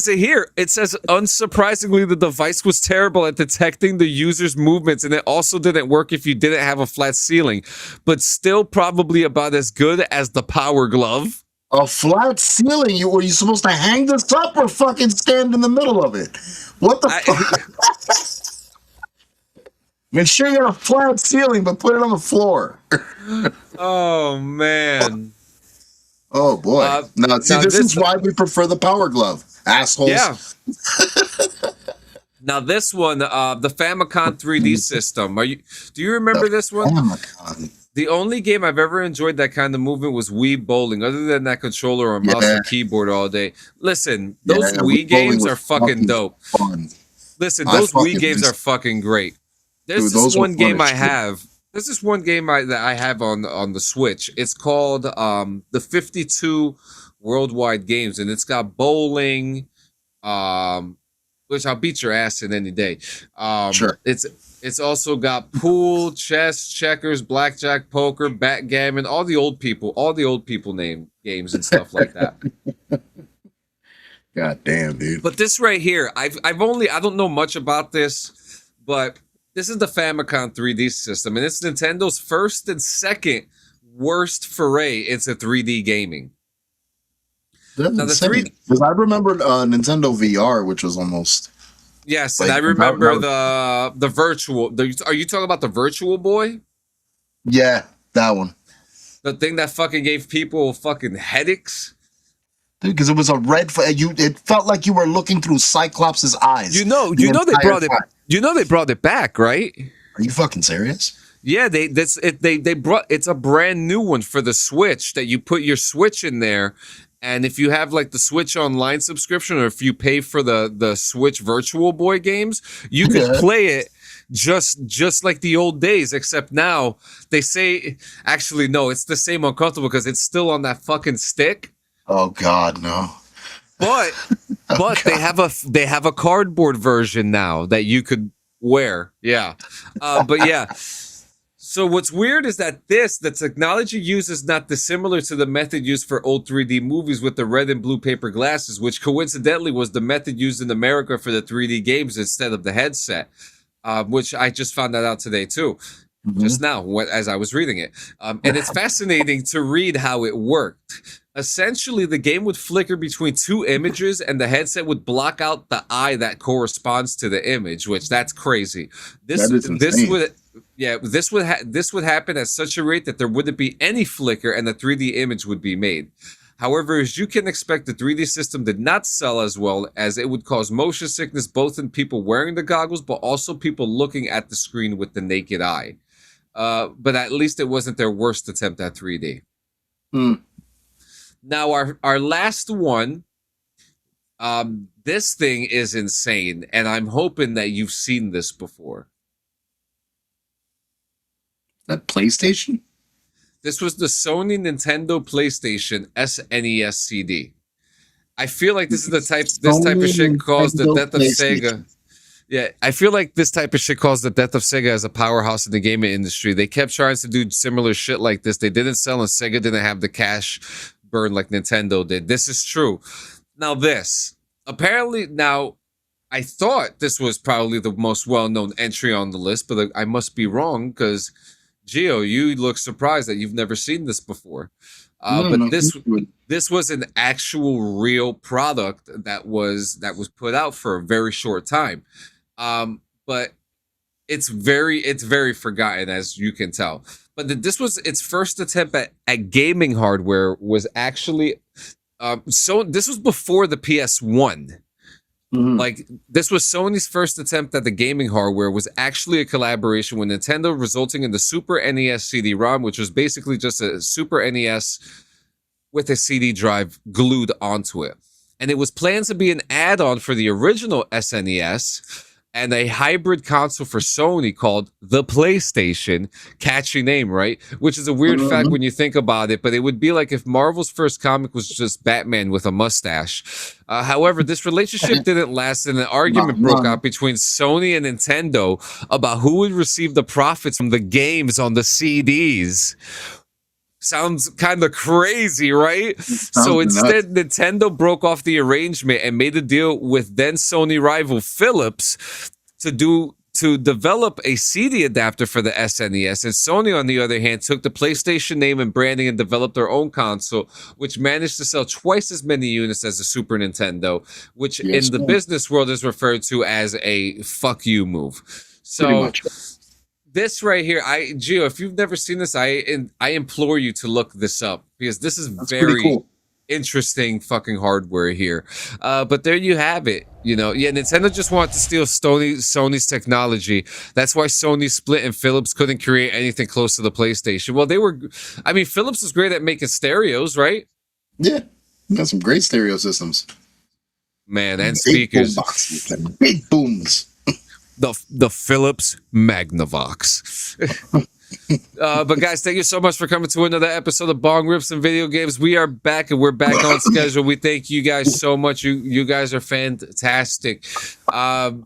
it here. It says, unsurprisingly, the device was terrible at detecting the user's movements, and it also didn't work if you didn't have a flat ceiling, but still probably about as good as the Power Glove. A flat ceiling? Were you supposed to hang this up or fucking stand in the middle of it? What the fuck? Make sure you got a flat ceiling, but put it on the floor. Oh, man. Oh, boy. This is why we prefer the Power Glove. Assholes. Yeah. Now, this one, the Famicom 3D system. Do you remember this one? Famicom. The only game I've ever enjoyed that kind of movement was Wii Bowling, other than that controller or mouse and keyboard all day. Listen, those Wii games are fucking dope. Fun. Listen, those Wii games are fucking great. There's this one game I have. There's this one game that I have on the Switch. It's called the 52 Worldwide Games, and it's got bowling, which I'll beat your ass in any day. Sure. It's also got pool, chess, checkers, blackjack, poker, backgammon, all the old people name games and stuff like that. God damn, dude. But this right here, I don't know much about this, but this is the Famicom 3D system, and it's Nintendo's first and second worst foray into 3D gaming. That's Now the insane. 3D Because I remember Nintendo VR, which was almost Yes, like and I remember that the virtual. Are you talking about the Virtual Boy? yeah, that one. The thing that fucking gave people fucking headaches? Because it was a red. It felt like you were looking through Cyclops' eyes. You know the they entire brought it. time. You know they brought it back, right? Are you fucking serious? Yeah, they brought it's a brand new one for the Switch that you put your Switch in there, and if you have like the Switch Online subscription or if you pay for the Switch Virtual Boy games, you could play it just like the old days, except now they say actually no, it's the same uncomfortable because it's still on that fucking stick. Oh God, no. But they have a cardboard version now that you could wear. Yeah. But yeah. So what's weird is that the technology used is not dissimilar to the method used for old 3D movies with the red and blue paper glasses, which coincidentally was the method used in America for the 3D games instead of the headset, which I just found that out today too, just now as I was reading it. And it's fascinating to read how it worked. Essentially, the game would flicker between two images and the headset would block out the eye that corresponds to the image, which that's crazy. This would happen at such a rate that there wouldn't be any flicker and the 3D image would be made. However, as you can expect, the 3D system did not sell as well, as it would cause motion sickness both in people wearing the goggles but also people looking at the screen with the naked eye. But at least it wasn't their worst attempt at 3D. Now, our last one, this thing is insane, and I'm hoping that you've seen this before. That PlayStation? This was the Sony Nintendo PlayStation SNES CD. I feel like this is this type of shit caused the death of Sega. Yeah, I feel like this type of shit caused the death of Sega as a powerhouse in the gaming industry. They kept trying to do similar shit like this. They didn't sell, and Sega didn't have the cash burn like Nintendo did. This is true. Now I thought this was probably the most well-known entry on the list, but I must be wrong because Gio, you look surprised that you've never seen this before. This was an actual real product that was put out for a very short time. But it's very forgotten, as you can tell. But this was its first attempt at gaming hardware was actually so this was before the PS1. Like this was Sony's first attempt at the gaming hardware was actually a collaboration with Nintendo, resulting in the Super NES CD-ROM, which was basically just a Super NES with a CD drive glued onto it. And it was planned to be an add-on for the original SNES and a hybrid console for Sony called the PlayStation. Catchy name, right? Which is a weird fact when you think about it, but it would be like if Marvel's first comic was just Batman with a mustache. However, this relationship didn't last, and an argument broke out between Sony and Nintendo about who would receive the profits from the games on the CDs. Sounds kind of crazy, right? So instead, Nintendo broke off the arrangement and made a deal with then Sony rival Philips to develop a CD adapter for the SNES. And Sony, on the other hand, took the PlayStation name and branding and developed their own console, which managed to sell twice as many units as the Super Nintendo, which in the business world is referred to as a fuck you move. So this right here, Gio, if you've never seen this, I implore you to look this up because this is very cool. Interesting fucking hardware here. But there you have it. You know, yeah, Nintendo just wanted to steal Sony's technology. That's why Sony split and Philips couldn't create anything close to the PlayStation. Well, Philips was great at making stereos, right? Yeah, got some great stereo systems. Man, and speakers. Big booms. The Philips Magnavox. But guys, thank you so much for coming to another episode of Bong Rips and Video Games. We are back and we're back on schedule. We thank you guys so much. You guys are fantastic. Not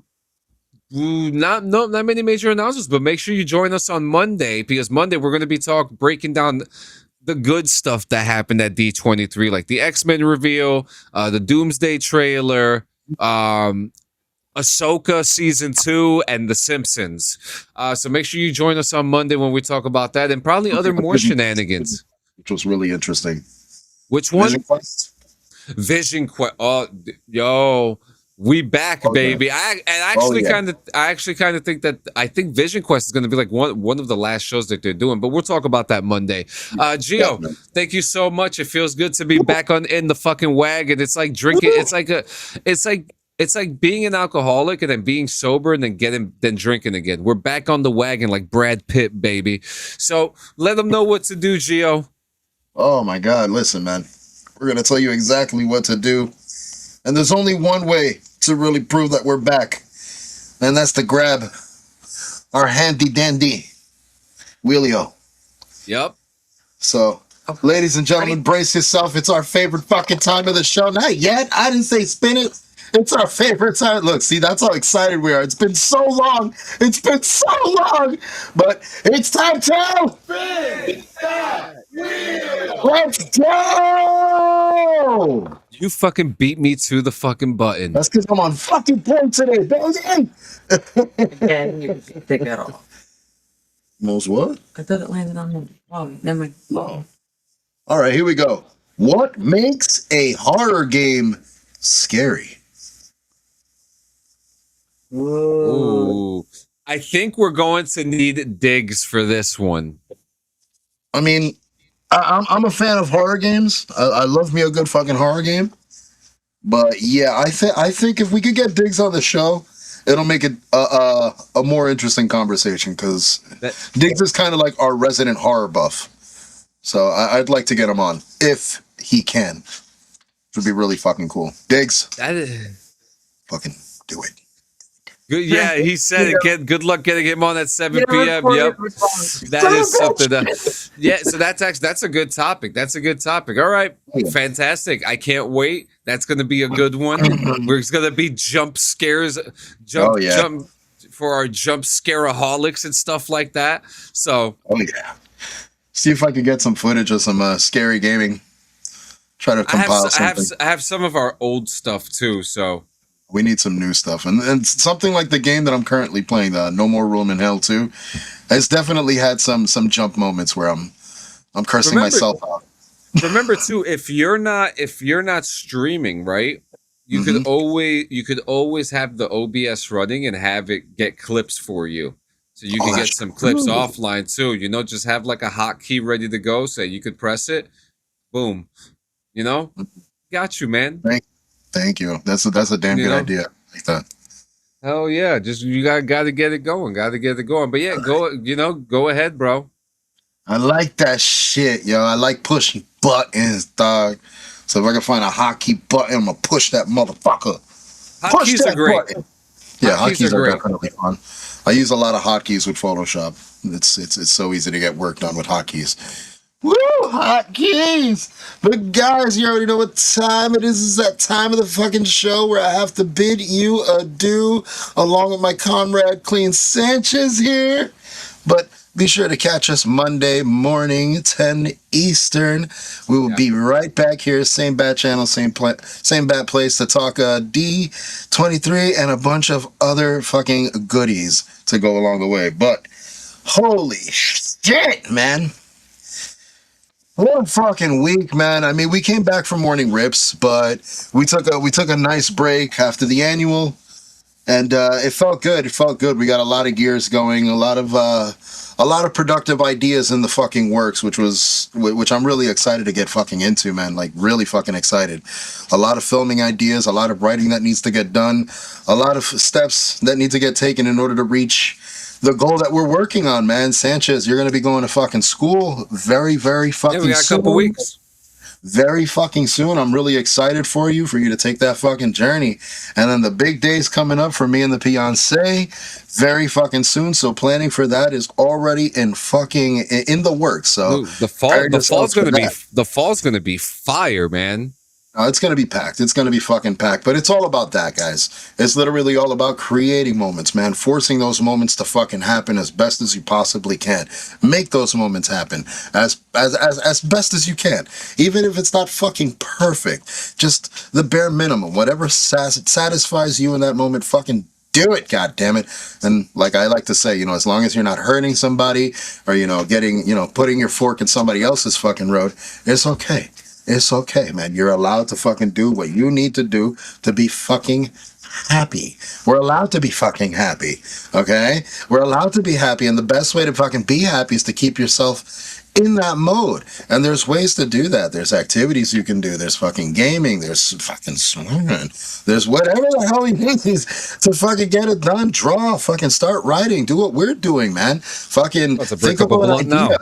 many major announcements, but make sure you join us on Monday because Monday we're going to be breaking down the good stuff that happened at D23, like the X-Men reveal, the Doomsday trailer, Ahsoka season 2 and The Simpsons. So make sure you join us on Monday when we talk about that and probably other more shenanigans. Which was really interesting. Which one? Vision Quest? Vision Quest. Oh, yo, we back, baby. I actually kind of think that Vision Quest is going to be like one of the last shows that they're doing, but we'll talk about that Monday. Gio, thank you so much. It feels good to be back in the fucking wagon. It's like drinking. It's like being an alcoholic and then being sober and then drinking again. We're back on the wagon like Brad Pitt, baby. So let them know what to do, Gio. Oh my God! Listen, man. We're gonna tell you exactly what to do, and there's only one way to really prove that we're back, and that's to grab our handy dandy wheelio. Yep. So, ladies and gentlemen, brace yourself. It's our favorite fucking time of the show. Not yet. I didn't say spin it. It's our favorite time. Look, see, that's how excited we are. It's been so long. It's been so long. But it's time to spin that wheel. Let's go. You fucking beat me to the fucking button. That's because I'm on fucking point today, baby. Again, you can take that off. Most what? I thought it landed on the. Oh, never mind. Oh. All right, here we go. What makes a horror game scary? Ooh. I think we're going to need digs for this one. I mean, I'm a fan of horror games. I love me a good fucking horror game. But yeah, I think if we could get digs on the show, it'll make it a more interesting conversation because Diggs is kind of like our resident horror buff. So I'd like to get him on if he can. It would be really fucking cool. Diggs, fucking do it. Good, yeah, he said it. Good luck getting him on at 7 p.m. Yep, that is something. Yeah, so that's a good topic. That's a good topic. All right, fantastic. I can't wait. That's going to be a good one. We're going to be jump scares, jump for our jump scareaholics and stuff like that. So, see if I could get some footage of some scary gaming. Try to compile something. I have some of our old stuff too. So. We need some new stuff. And something like the game that I'm currently playing, No More Room in Hell 2, has definitely had some jump moments where I'm cursing myself out. Remember too, if you're not streaming, right? You could always have the OBS running and have it get clips for you. So you can get some clips offline too. You know, just have like a hotkey ready to go so you could press it. Boom. You know? Got you, man. Thank you. That's a damn good idea. Like that. Hell yeah! Just you got to get it going. Got to get it going. But yeah, go ahead, bro. I like that shit, yo. I like pushing buttons, dog. So if I can find a hotkey button, I'm gonna push that motherfucker. Hotkeys are great. Button. Yeah, hotkeys are definitely fun. I use a lot of hotkeys with Photoshop. It's so easy to get work done with hotkeys. Woo, hotkeys! But guys, you already know what time it is. It's that time of the fucking show where I have to bid you adieu, along with my comrade Clean Sanchez here. But be sure to catch us Monday morning, 10 Eastern. We will be right back here, same bat channel, same bat place to talk D23 and a bunch of other fucking goodies to go along the way. But holy shit, man. What a fucking week, man. I mean, we came back from morning rips, but we took a nice break after the annual, and it felt good. It felt good. We got a lot of gears going, a lot of productive ideas in the fucking works, which I'm really excited to get fucking into, man. Like really fucking excited. A lot of filming ideas, a lot of writing that needs to get done, a lot of steps that need to get taken in order to reach the goal that we're working on, man. Sanchez, you're going to be going to fucking school very, very fucking soon. We got a couple weeks. Very fucking soon. I'm really excited for you to take that fucking journey. And then the big day's coming up for me and the fiance very fucking soon. So planning for that is already in the works. So dude, the fall's going to be fire, man. No, it's going to be packed. It's going to be fucking packed. But it's all about that, guys. It's literally all about creating moments, man. Forcing those moments to fucking happen as best as you possibly can. Make those moments happen as best as you can. Even if it's not fucking perfect. Just the bare minimum. Whatever satisfies you in that moment, fucking do it, God damn it. And like I like to say, you know, as long as you're not hurting somebody or, you know, getting, you know, putting your fork in somebody else's fucking road, it's okay. It's okay, man. You're allowed to fucking do what you need to do to be fucking happy. We're allowed to be fucking happy, okay? We're allowed to be happy, and the best way to fucking be happy is to keep yourself in that mode. And there's ways to do that. There's activities you can do. There's fucking gaming. There's fucking swimming. There's whatever the hell you need to fucking get it done. Draw, fucking start writing. Do what we're doing, man. Fucking think of an idea. Now.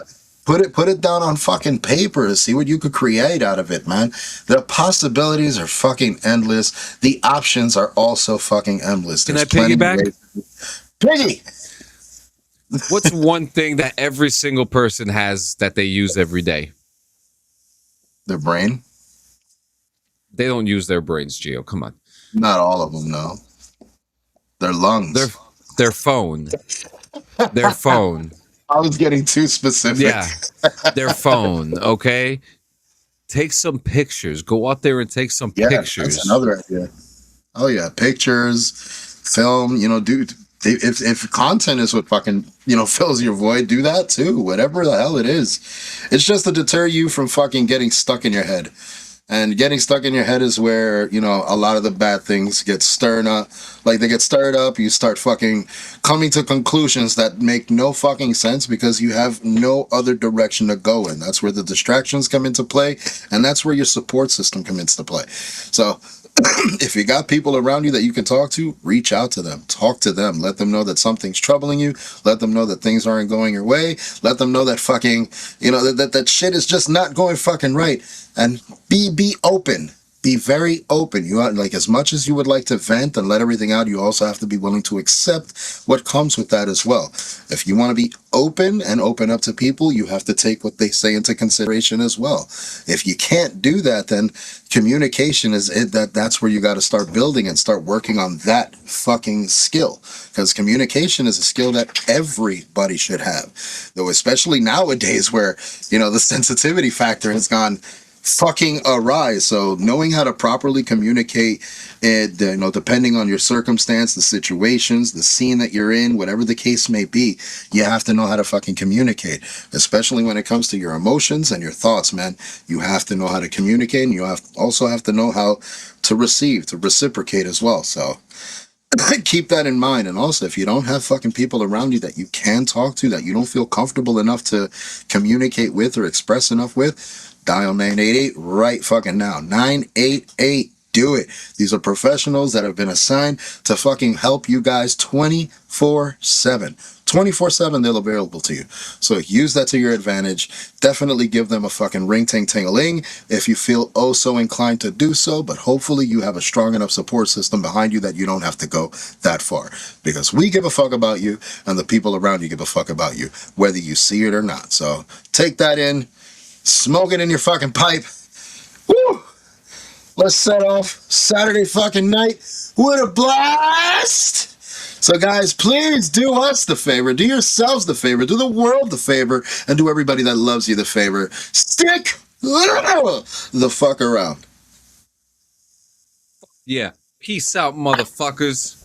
Put it down on fucking paper. See what you could create out of it, man. The possibilities are fucking endless. The options are also fucking endless. Can I piggyback? Piggy! What's one thing that every single person has that they use every day? Their brain? They don't use their brains, Gio. Come on. Not all of them, no. Their lungs. Their phone. Their phone. I was getting too specific. Yeah, their phone, okay? Take some pictures. Go out there and take some pictures. That's another idea. Oh, yeah, pictures, film, you know, dude. If content is what fucking, you know, fills your void, do that too. Whatever the hell it is. It's just to deter you from fucking getting stuck in your head. And getting stuck in your head is where, you know, a lot of the bad things get stirred up. Like, they get stirred up, you start fucking coming to conclusions that make no fucking sense because you have no other direction to go in. That's where the distractions come into play, and that's where your support system comes into play. So, if you got people around you that you can talk to, reach out to them. Talk to them. Let them know that something's troubling you. Let them know that things aren't going your way. Let them know that fucking, you know, that shit is just not going fucking right. And be open. Be very open. You are, like, as much as you would like to vent and let everything out, you also have to be willing to accept what comes with that as well. If you want to be open and open up to people, you have to take what they say into consideration as well. If you can't do that, then communication is it. That's where you got to start building and start working on that fucking skill. Because communication is a skill that everybody should have. Though especially nowadays where, you know, the sensitivity factor has gone fucking awry. So knowing how to properly communicate, and you know, depending on your circumstance, the situations, the scene that you're in, whatever the case may be, you have to know how to fucking communicate, especially when it comes to your emotions and your thoughts, man. You have to know how to communicate, and you also have to know how to receive, to reciprocate as well. So keep that in mind. And also, if you don't have fucking people around you that you can talk to, that you don't feel comfortable enough to communicate with or express enough with, dial 988 right fucking now. 988. Do it. These are professionals that have been assigned to fucking help you guys 24/7. 24/7, they're available to you. So use that to your advantage. Definitely give them a fucking ring-ting-ting-a-ling if you feel oh so inclined to do so, but hopefully you have a strong enough support system behind you that you don't have to go that far. Because we give a fuck about you, and the people around you give a fuck about you, whether you see it or not. So take that in. Smoke it in your fucking pipe. Woo! Let's set off Saturday fucking night with a blast! So guys, please do us the favor, do yourselves the favor, do the world the favor, and do everybody that loves you the favor. Stick the fuck around. Yeah. Peace out, motherfuckers.